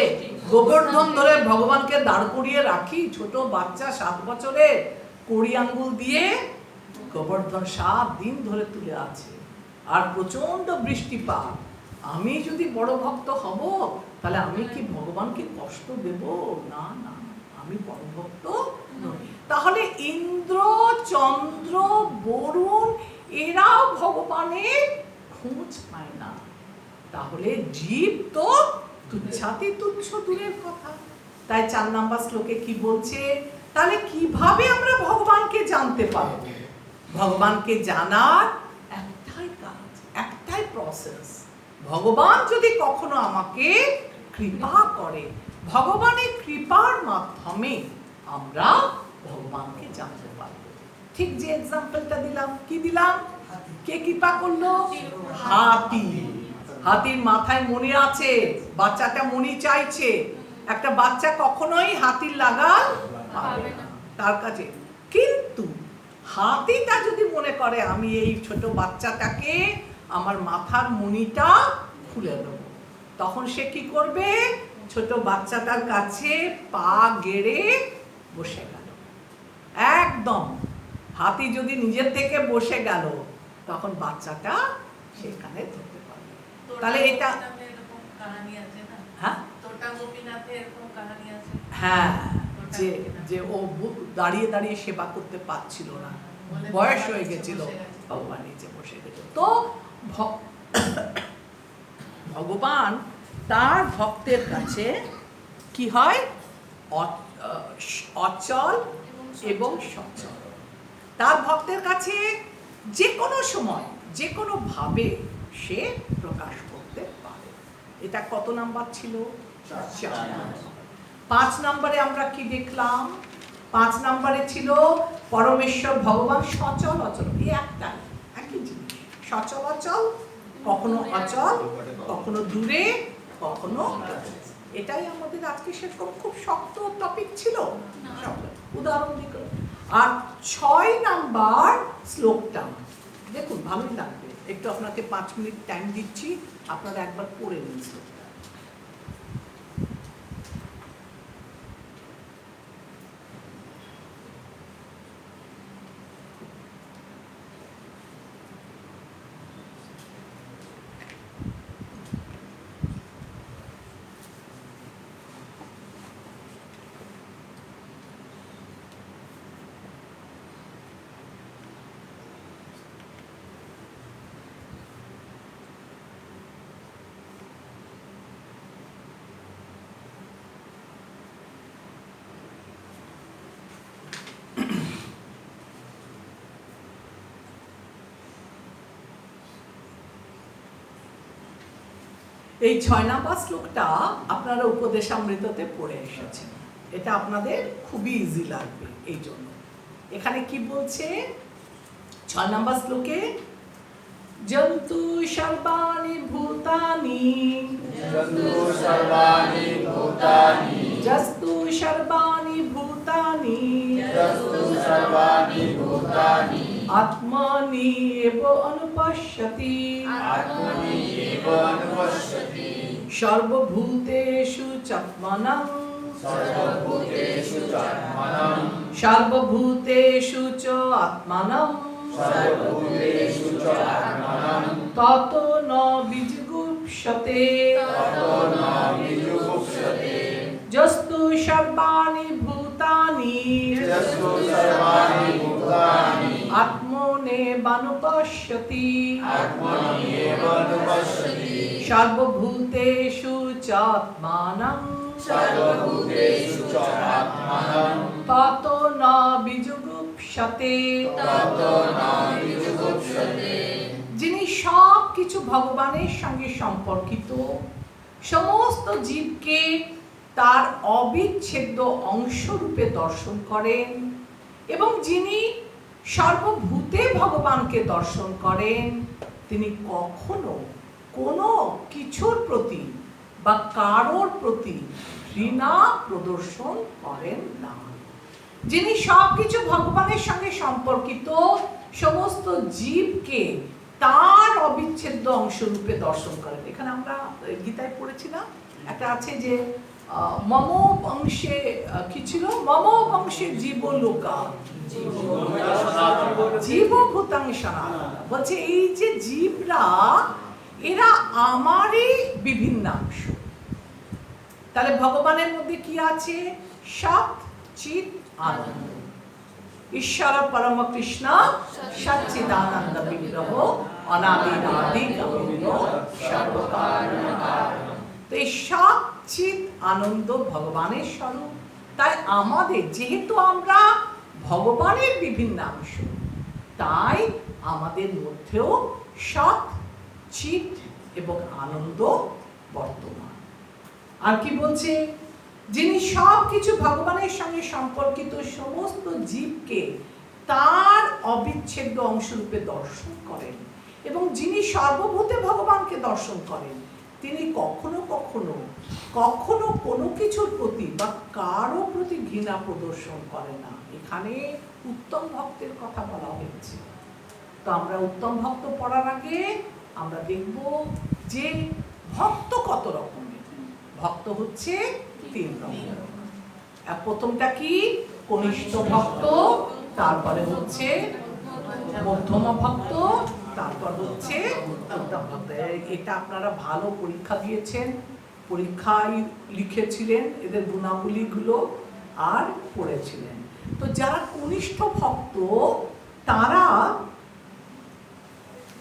গোবর্ধন ধরে ভগবানকে দাঁড় করিয়ে রাখি, ছোট বাচ্চা 7 বছরের কড়ি আঙ্গুল দিয়ে গোবর্ধন 7 দিন ধরে তুলে আছে, আর প্রচন্ড বৃষ্টিপাত। আমি যদি বড় ভক্ত হব তাহলে আমি কি ভগবানকে কষ্ট দেব? না না, আমি বড় ভক্ত নই। তাহলে ইন্দ্র চন্দ্র বরুণ এরাও ভগবানের খোঁজ পায় না, তাহলে জীব তো তুচ্ছাতি তুচ্ছ দূরের কথা। তাই 4 নম্বর শ্লোকে কি বলছে, তাহলে কিভাবে আমরা ভগবানকে জানতে পারব? ভগবানকে জানার একটাই কাজ, একটাই প্রসেস। ভগবান যদি কখনো আমাকে কৃপা করে, ভগবানের কৃপার মাধ্যমে আমরা ভগবানকে জানতে পারব। ঠিক যে এক্সাম্পলটা দিলাম, কি দিলাম, কে কৃপা করলো? হাতি। হাতির মাথায় মণি আছে, বাচ্চাটা মণি চাইছে। একটা বাচ্চা কখনোই হাতির লাগাল পাবে না তার কাছে, কিন্তু হাতিটা যদি মনে করে আমি এই ছোট বাচ্চাটাকে আমার মাথার মণিটা খুলে দেব, তখন সে কি করবে, ছোট বাচ্চাটার কাছে পা গেড়ে বসে গেল। একদম হাতি যদি নিজের থেকে বসে গেল তখন বাচ্চাটা সেখানে ধরতে পারবে। তাহলে এটা হ্যাঁ, যে ও দাঁড়িয়ে দাঁড়িয়ে সেবা করতে পারছিল না, বয়স হয়ে গেছিল, ভগবান নিচে বসে গেছিল। তো ভগবান তার ভক্তের কাছে কি হয়, অচল এবং সচল। তার ভক্তের কাছে যে কোনো সময় যে কোনো ভাবে সে প্রকাশ করতে পারে। এটা কত নাম্বার ছিল? 4 নাম্বার। 5 নম্বরে আমরা কি দেখলাম? 5 নম্বরে ছিল পরমেশ্বর ভগবান সচল অচল, এই একই জিনিস, সচল অচল, কখনো অচল, কখনো দূরে, কখনো। এটাই আমাদের আজকে সেরকম খুব শক্ত টপিক ছিল, উদাহরণ দিকে। আর 6 নাম্বার শ্লোকটা দেখুন, ভালোই লাগবে, একটু আপনাকে 5 মিনিট টাইম দিচ্ছি, আপনারা একবার পড়ে নিন শ্লোকটা। এই 6 নাম্বার শ্লোকটা আপনারা উপদেশামৃততে পড়ে এসেছেন। এটা আপনাদের খুবই ইজি লাগবে। এই জন্য এখানে কি বলছে 6 নাম্বার শ্লোকে, জন্তু সর্বাণি ভূতানি জন্তু সর্বাণি ভূতানি জস্তু সর্বাণি ভূতানি জন্তু সর্বাণি ভূতানি আত্মনি এব অনুপশ্যতি আত্মনি এব অনুপশ্যতি সর্বভূতেষু চাত্মনং সর্বভূতেষু চাত্মনং সর্বভূতেষু চ আত্মনং সর্বভূতেষু চ আত্মনং ততো ন বিজগুপ্সতে ততো ন বিজুগুপ্সতে যস্তু সর্বাণি ভূতানি যস্তু সর্বাণি ভূতানি আত্মনেবানুপশ্যতি আত্মনি এব অনুপশ্যতি সর্বভূতেষু চ আত্মানং সর্বভূতেষু চ আত্মনং ততো ন বিজগুপ্সতে ততো ন বিজুগুপ্সতে যিনি সব কিছু ভগবানের সঙ্গে সম্পর্কিত, সমস্ত জীবকে তার অবিচ্ছেদ্য অংশ রূপে দর্শন করেন এবং যিনি সর্বভূতে ভগবানকে দর্শন করেন, তিনি কখনো কোনো কিছুর প্রতি বা কারোর প্রতি ঘৃণা প্রদর্শন করেন না। যিনি সবকিছু ভগবানের সঙ্গে সম্পর্কিত, সমস্ত জীবকে তার অবিচ্ছেদ্য অংশ রূপে দর্শন করেন। এখানে আমরা গীতায় পড়েছি না, একটা আছে যে মম বংশে কি ছিল, মম বংশে জীবলোকা জীবভূতাং সনাতন। বলছে এই যে জীবরা, এরা আমারই বিভিন্নাংশ। তাহলে ভগবানের মধ্যে কি আছে? সৎ চিৎ আনন্দ। ঈশ্বর পরম কৃষ্ণ সচ্চিদানন্দ বিগ্রহ অনাদিরাদি গোবিন্দ সর্বকারণ। তো এই সৎ চিৎ আনন্দ ভগবানের স্বরূপ। তাই আমাদের, যেহেতু আমরা ভগবানের বিভিন্নাংশ, তাই আমাদের মধ্যেও সৎ চিৎ এবং আনন্দ বর্তমান। আর কি বলছে? যিনি সব কিছু ভগবানের সঙ্গে সম্পর্কিত সমস্ত জীবকে তার অবিচ্ছেদ্য অংশরূপে দর্শন করেন এবং যিনি সর্বভূতে ভগবানকে দর্শন করেন, তিনি কখনো কখনো কখনো কোনো কিছুর প্রতি বা কারো প্রতি ঘৃণা প্রদর্শন করেন না। এখানে উত্তম ভক্তের কথা বলা হয়েছে। তো আমরা উত্তম ভক্ত পড়ার আগে আমরা দেখব যে ভক্ত কত রকমের। ভক্ত হচ্ছে 3 রকমের। প্রথমটা কি? কনিষ্ঠ ভক্ত, তারপরে হচ্ছে মধ্যম ভক্ত, তারপর হচ্ছে উত্তম ভক্ত। এটা আপনারা ভালো পরীক্ষা দিয়েছেন, পরীক্ষায় লিখেছিলেন এদের গুণাবলীগুলো আর পড়েছিলেন। তো যারা কনিষ্ঠ ভক্ত,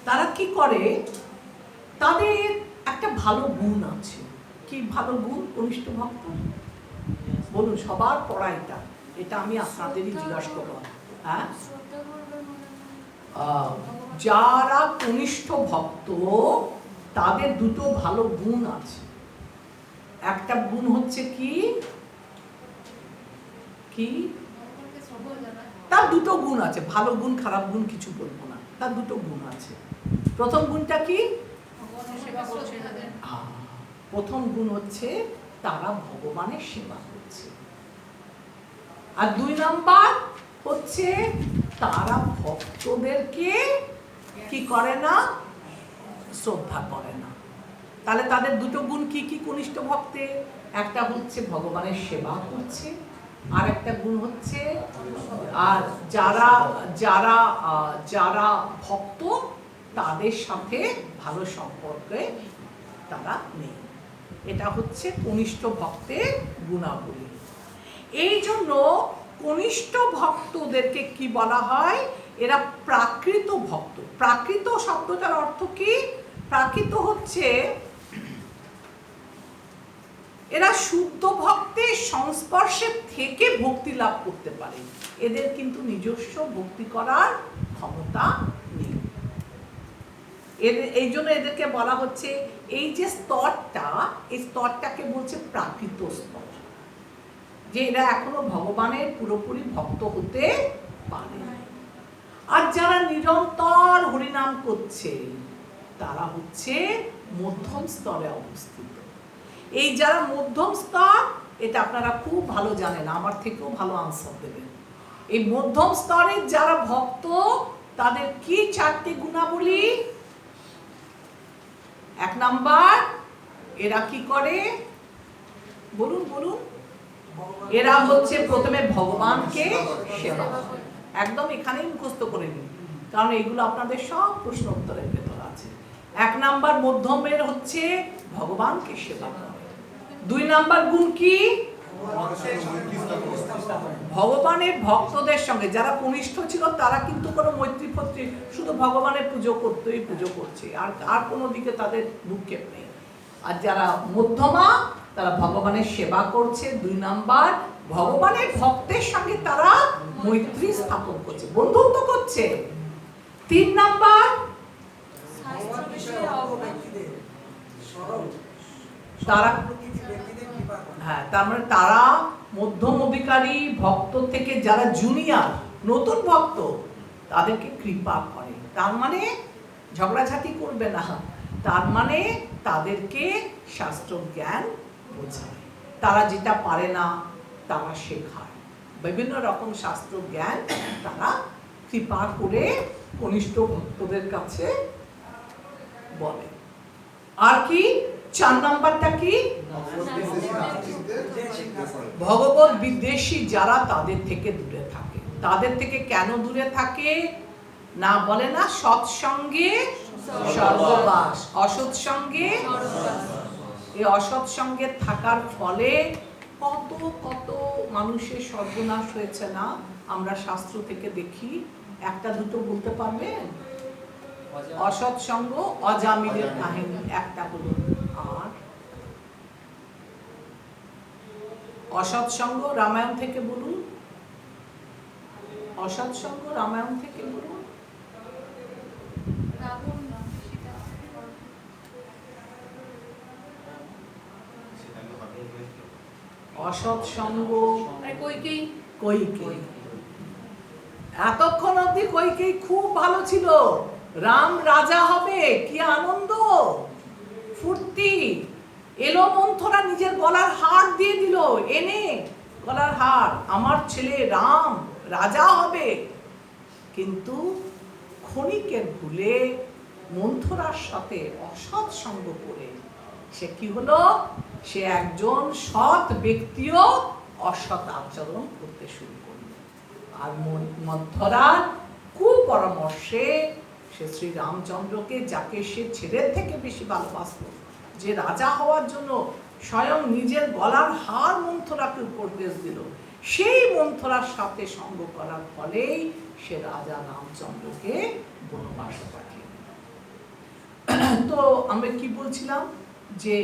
তারা কি করে? তাদের একটা ভালো গুণ আছে। কি ভালো গুণ কনিষ্ঠ ভক্ত? বলুন, সবার পড়া এটা আমি আপনাদেরই জিজ্ঞাসা করব। হ্যাঁ, যারা কনিষ্ঠ ভক্ত তাদের দুটো ভালো গুণ আছে। একটা গুণ হচ্ছে কি? তার দুটো গুণ আছে। ভালো গুণ খারাপ গুণ কিছু বলবো না, তার দুটো গুণ আছে। প্রথম গুণটা কি? প্রথম গুণ হচ্ছে তারা ভগবানের সেবা করছে। আর 2 নাম্বার হচ্ছে তারা ভক্তদেরকে কি করে না? শ্রদ্ধা করে না। তাহলে তাদের দুটো গুণ কি কি কনিষ্ঠ ভক্তের? একটা হচ্ছে ভগবানের সেবা করছে, আর একটা গুণ হচ্ছে আর যারা যারা যারা ভক্ত তাদের সাথে ভালো সম্পর্কে তারা নেই। এটা হচ্ছে কনিষ্ঠ ভক্তের গুণাবলী। এই জন্য কনিষ্ঠ ভক্তদেরকে কি বলা হয়? এরা প্রাকৃত ভক্ত। প্রাকৃত শব্দটার অর্থ কি? প্রাকৃত হচ্ছে এরা শুদ্ধ ভক্তের সংস্পর্শে থেকে ভক্তি লাভ করতে পারে। এদের কিন্তু নিজস্ব ভক্তি করার ক্ষমতা নেই। এই জন্য এদেরকে বলা হচ্ছে এই যে স্তরটা, এই স্তরটাকে বলছে প্রাকৃত স্তর, যে এরা এখনো ভগবানের পুরোপুরি ভক্ত হতে পারে। আর যারা নিরন্তর হরিনাম করছে তারা হচ্ছে মধ্যম স্তরে অবস্থিত। এই যারা মধ্যম স্তর, এটা আপনারা খুব ভালো জানেন, আমার থেকেও ভালো আনসার দেবেন। এই মধ্যম স্তরের যারা ভক্ত তাদের কি 4টি গুণাবলী? 1 নাম্বার, এরা কি করে বলুন বলুন? এরা হচ্ছে প্রথমে ভগবানকে সেবা করে। একদম এখানেই মুখস্থ করে নিন, কারণ এগুলো আপনাদের সব প্রশ্ন উত্তরের ভেতর আছে। 1 নাম্বার মধ্যমের হচ্ছে ভগবানকে সেবা করে। 2 নাম্বার গুণ কি? ভগবানের ভক্তদের সঙ্গে যারা কনিষ্ঠ ছিল তারা কিন্তু কোনো মৈত্রী ফৈত্রী, শুধু ভগবানের পুজো করছে, আর কোনো দিকে তাদের ভূক্ষেপ নেই। আর যারা মধ্যমা তারা ভগবানের সেবা করছে। 2 নাম্বার ভগবানের ভক্তের সঙ্গে তারা মৈত্রী স্থাপন করছে, বন্ধুত্ব করছে। 3 নাম্বার তারা, হ্যাঁ, তার মানে তারা মধ্যম অধিকারী ভক্ত থেকে যারা জুনিয়র নতুন ভক্ত তাদেরকে কৃপা করে। তার মানে ঝগড়াঝাটি করবে না, তার মানে তাদেরকে শাস্ত্র জ্ঞান বোঝায়। তারা যেটা পারে না তারা শেখায়, বিভিন্ন রকম শাস্ত্র জ্ঞান তারা কৃপা করে কনিষ্ঠ ভক্তদের কাছে বলে। আর কি 4 নাম্বারটা কি? ভগবত বিদ্বেষী যারা তাদের থেকে দূরে থাকে। তাদের থেকে কেন দূরে থাকে? না বলে না সৎসঙ্গে সর্ববাস, অসৎ সঙ্গে। এই অসৎ সঙ্গে থাকার ফলে কত কত মানুষের সর্বনাশ হয়েছে না, আমরা শাস্ত্র থেকে দেখি। 1-2 বলতে পারবেন? অসৎ সঙ্গ, অজামিলের কাহিনী একটা হলো। আর অসৎ সঙ্গ রামায়ণ থেকে বলুন, অসৎ সঙ্গ রামায়ণ থেকে বলুন। অসৎ সঙ্গ কইকেয়ী। এতক্ষণ অব্দি কইকেয়ী খুব ভালো ছিল, রাম রাজা হবে, কি আনন্দ ফুর্তি। এলো মন্থরা নিজের গলার হার দিয়ে দিল, এনে গলার হার, আমার ছেলে রাম রাজা হবে। কিন্তু ক্ষণিকের ভুলে মন্থরার সাথে অসৎ সঙ্গ করে সে কি হলো? সে একজন সৎ ব্যক্তিও অসৎ আচরণ করতে শুরু করলো। আর মন্থরার কুপরামর্শে সে শ্রী রামচন্দ্রকে, যাকে সে ছেলের থেকে বেশি ভালোবাসত, যে রাজা হওয়ার জন্য স্বয়ং নিজের গলার হার মন্থরাকে উপদেশ দিল, সেই মন্থরার সাথে সঙ্গ করার ফলেই সে রাজা রামচন্দ্রকে বনবাসে পাঠিয়ে দিল। তো আমরা কি বলছিলাম? যে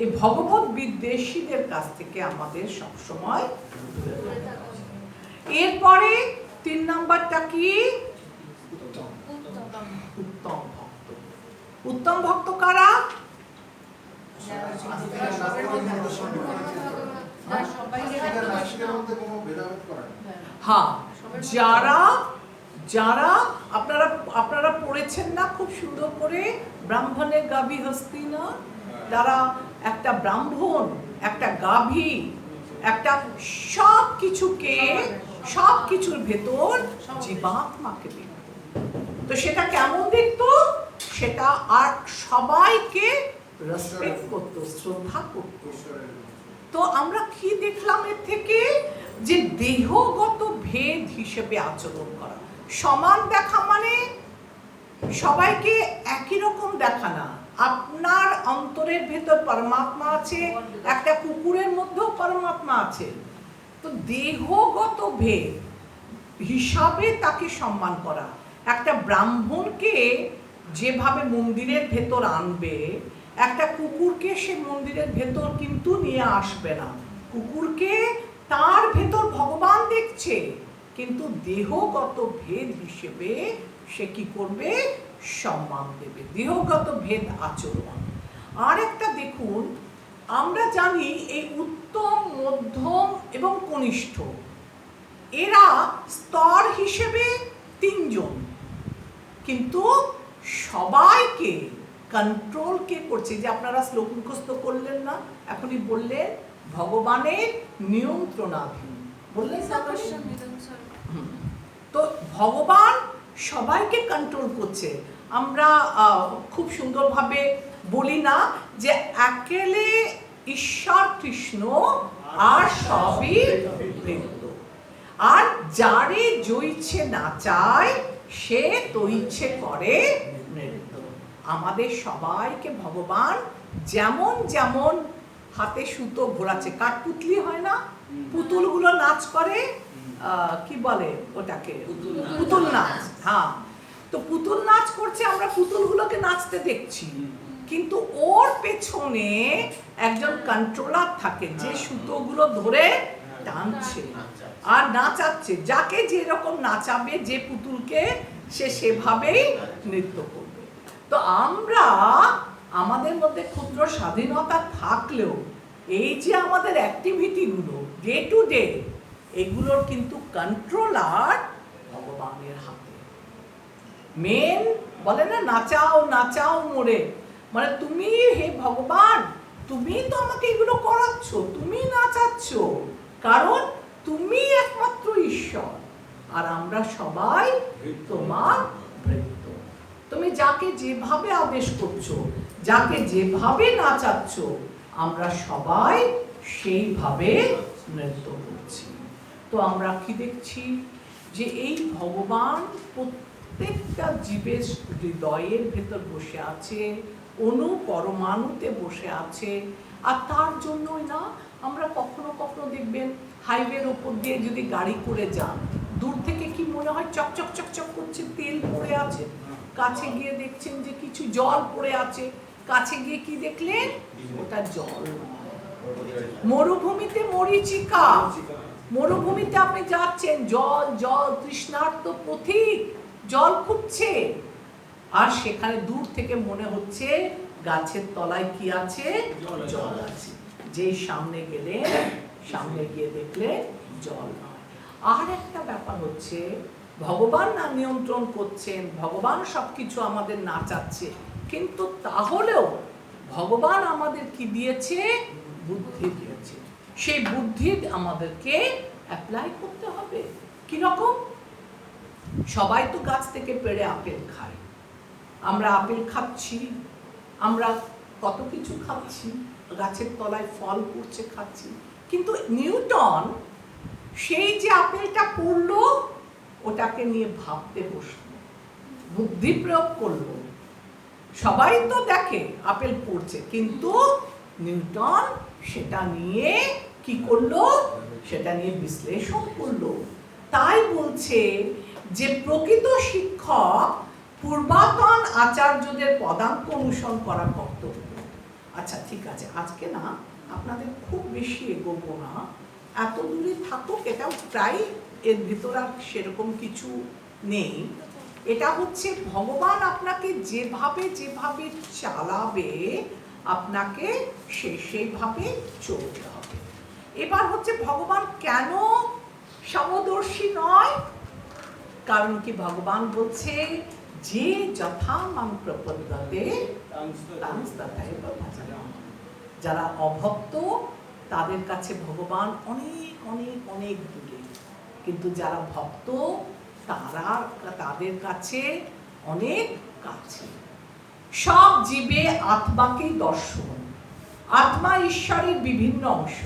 এই ভগবত বিদ্বেষীদের কাছ থেকে আমাদের সবসময় দূরে থাকতে হবে। এরপরে 3 নাম্বারটা কি? উত্তম ভক্ত। উত্তম ভক্ত কারা? হ্যাঁ, যারা যারা আপনারা পড়েছেন না খুব সুন্দর করে ব্রাহ্মণের গাভী হস্তি না, তারা একটা ব্রাহ্মণ, একটা গাভী, একটা সব কিছুর ভেতর জীবাত্মাকে দেখত। তো সেটা কেমন দেখতো? সেটা আর সবাইকে রেসপেক্ট করতো, শ্রদ্ধা করতো। তো আমরা কি দেখলাম এর থেকে? যে দেহগত ভেদ হিসেবে আচরণ করা, সমান দেখা মানে সবাইকে একই রকম দেখা না। আপনার অন্তরের ভেতর পরমাত্মা আছে, একটা কুকুরের মধ্যেও পরমাত্মা আছে। তো দেহগত ভেদ হিসাবে তাকে সম্মান করা। একটা ব্রাহ্মণকে যেভাবে মন্দিরের ভেতর আনবে, একটা কুকুরকে সে মন্দিরের ভেতর কিন্তু নিয়ে আসবে না। কুকুরকে তার ভেতর ভগবান দেখছে, কিন্তু দেহগত ভেদ হিসেবে সে কি করবে? সম্মান দেবে, দেহগত ভেদ আচরণ। আর একটা দেখুন, আমরা জানি এই উত্তম, মধ্যম এবং কনিষ্ঠ এরা স্তর হিসেবে তিনজন, কিন্তু সবাইকে কন্ট্রোল কে করছে? যে আপনারা শ্লোক মুখস্থ করলেন না, এখনই বললেন ভগবানের নিয়ন্ত্রণাধীন, বললেন না? তো ভগবান সবাইকে কন্ট্রোল করছে। আমরা খুব সুন্দরভাবে বলি না যে একেলে ঈশ্বর কৃষ্ণ আর সবই বৃন্দ, আর যারে জইছে নাচায় সে তৈছে করে নৃত্য। আমাদের সবাইকে ভগবান যেমন যেমন হাতে সুতো ঘোরাচ্ছে, কাঠপুতলি হয় না, পুতুলগুলো নাচ করে, কি বলে ওটাকে, পুতুল নাচ। হ্যাঁ, তো পুতুল নাচ করছে, আমরা পুতুলগুলোকে নাচতে দেখছি, কিন্তু ওর পেছনে একজন কন্ট্রোলার থাকে যে সুতোগুলো ধরে টানছে আর নাচাচ্ছে, যাকে যেরকম নাচাবে, যে পুতুলকে সে সেভাবেই নৃত্য করবে। তো আমরা আমাদের মধ্যে ক্ষুদ্র স্বাধীনতা থাকলেও এই যে আমাদের অ্যাক্টিভিটিগুলো ডে টু ডে, এগুলোর কিন্তু কন্ট্রোলার ভগবানের হাতে। মেন বলে না, নাচাও নাচাও মোরে, মানে তুমি হে ভগবান, তুমি তো আমাকে এগুলো করাচ্ছ, তুমি নাচাচ্ছ, কারণ তুমি একমাত্র ঈশ্বর আর আমরা সবাই তোমার ভৃত্য। তুমি যাকে যেভাবে আদেশ করছো, যাকে যেভাবে নাচাচ্ছ, আমরা সবাই সেইভাবে নৃত্য করছি। তো আমরা কি দেখছি যে এই ভগবান প্রত্যেকটা জীবের হৃদয়ের ভেতর বসে আছে, অনু পরমাণুতে বসে আছে। আর তার জন্যই না আমরা কখনো কখনো দেখবেন হাইওয়ের ওপর দিয়ে যদি গাড়ি করে যান, দূর থেকে কি মনে হয় চকচক চকচক করছে, তেল পড়ে আছে, কাছে গিয়ে দেখছেন যে কিছু জল পড়ে আছে, কাছে গিয়ে কি দেখলেন, ওটা জল। মরুভূমিতে মরীচিকা, মরুভূমিতে আপনি যাচ্ছেন, জল জল, তৃষ্ণার্ত পথিক জল খুঁজছে, আর সেখানে দূর থেকে মনে হচ্ছে গাছের তলায় কি আছে, জল আছে। যেই সামনে গেলে, সামনে গিয়ে দেখলে জল নয়। আর একটা ব্যাপার হচ্ছে, ভগবান না নিয়ন্ত্রণ করছেন, ভগবান সবকিছু আমাদের নাচাচ্ছে, কিন্তু তাহলেও ভগবান আমাদের কি দিয়েছে, বুদ্ধি দিয়েছে। সেই বুদ্ধি আমাদেরকে অ্যাপ্লাই করতে হবে। কিরকম? সবাই তো গাছ থেকে পেড়ে আপেল খায়, আমরা আপেল খাচ্ছি, আমরা কত কিছু খাচ্ছি, গাছের তলায় ফল পড়ছে খাচ্ছি, কিন্তু নিউটন সেই যে আপেলটা পড়লো ওটাকে নিয়ে ভাবতে বসলো, বুদ্ধি প্রয়োগ করলো। সবাই তো দেখে আপেল পড়ছে, কিন্তু নিউটন সেটা নিয়ে কি করলো, সেটা নিয়ে বিশ্লেষণ করলো। তাই বলছে যে প্রকৃত শিক্ষক পূর্বাতন আচার্যদের পদাঙ্ক অনুসরণ করা কর্তব্য। আচ্ছা ঠিক আছে, আজকে না আপনাদের খুব বেশি এগোবো না, এত দূরে থাকুক, এটা প্রায় এর ভিতর আর সেরকম কিছু নেই। এটা হচ্ছে ভগবান আপনাকে যেভাবে যেভাবে চালাবে, আপনাকে সেইভাবে চলতে হবে। এবার হচ্ছে ভগবান কেন সমদর্শী নয়? কারণ কি ভগবান বলছে যে যথা মাং প্রপদ্যতে তাং তথৈব ভজামি। যারা অভক্ত তাদের কাছে ভগবান অনেক অনেক অনেক দূরে, কিন্তু যারা ভক্ত তারা তাদের কাছে অনেক কাছে। সব জীবে আত্মাকেই দর্শন, আত্মা ঈশ্বরের বিভিন্ন অংশ,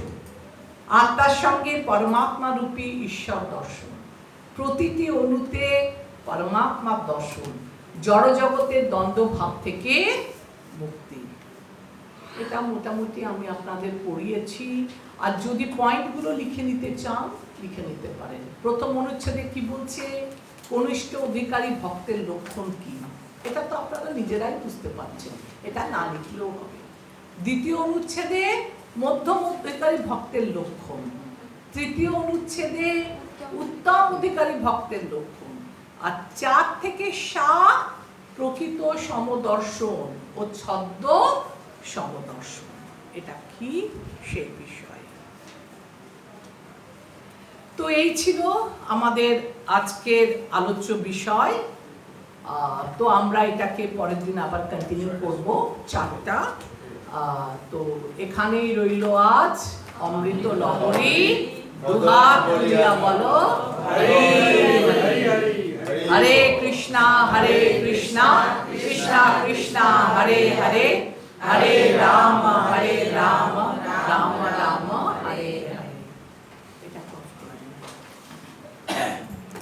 আত্মার সঙ্গে পরমাত্মা রূপী ঈশ্বর দর্শন, প্রতিটি অণুতে পরমাত্মার দর্শন, জড় জগতের দ্বন্দ্ব ভাব থেকে মুক্তি। এটা মোটামুটি আমি আপনাদের পড়িয়েছি, আর যদি পয়েন্টগুলো লিখে নিতে চান লিখে নিতে পারেন। প্রথম অনুচ্ছেদে কি বলছে, কনিষ্ঠ অধিকারী ভক্তের লক্ষণ কি, এটা তো আপনারা নিজেরাই বুঝতে পারছেন, এটা না লিখলেও হবে। দ্বিতীয় অনুচ্ছেদে মধ্যম অধিকারী ভক্তের লক্ষণ, তৃতীয় অনুচ্ছেদে উত্তম অধিকারী ভক্তের লক্ষণ, আর 4 থেকে 7 প্রকৃত সমদর্শন ও ছদ্ম সমদর্শন। এটা কি সেই বিষয়। তো এই ছিল আমাদের আজকের আলোচ্য বিষয়। তো আমরা এটাকে পরের দিন আবার কন্টিনিউ করব 4টা। তো এখানেই রইল আজ। অমৃত লহরী দুহাত তুলিয়া বলো হরে হরে কৃষ্ণা কৃষ্ণা কৃষ্ণা কৃষ্ণা হরে হরে, হরে রাম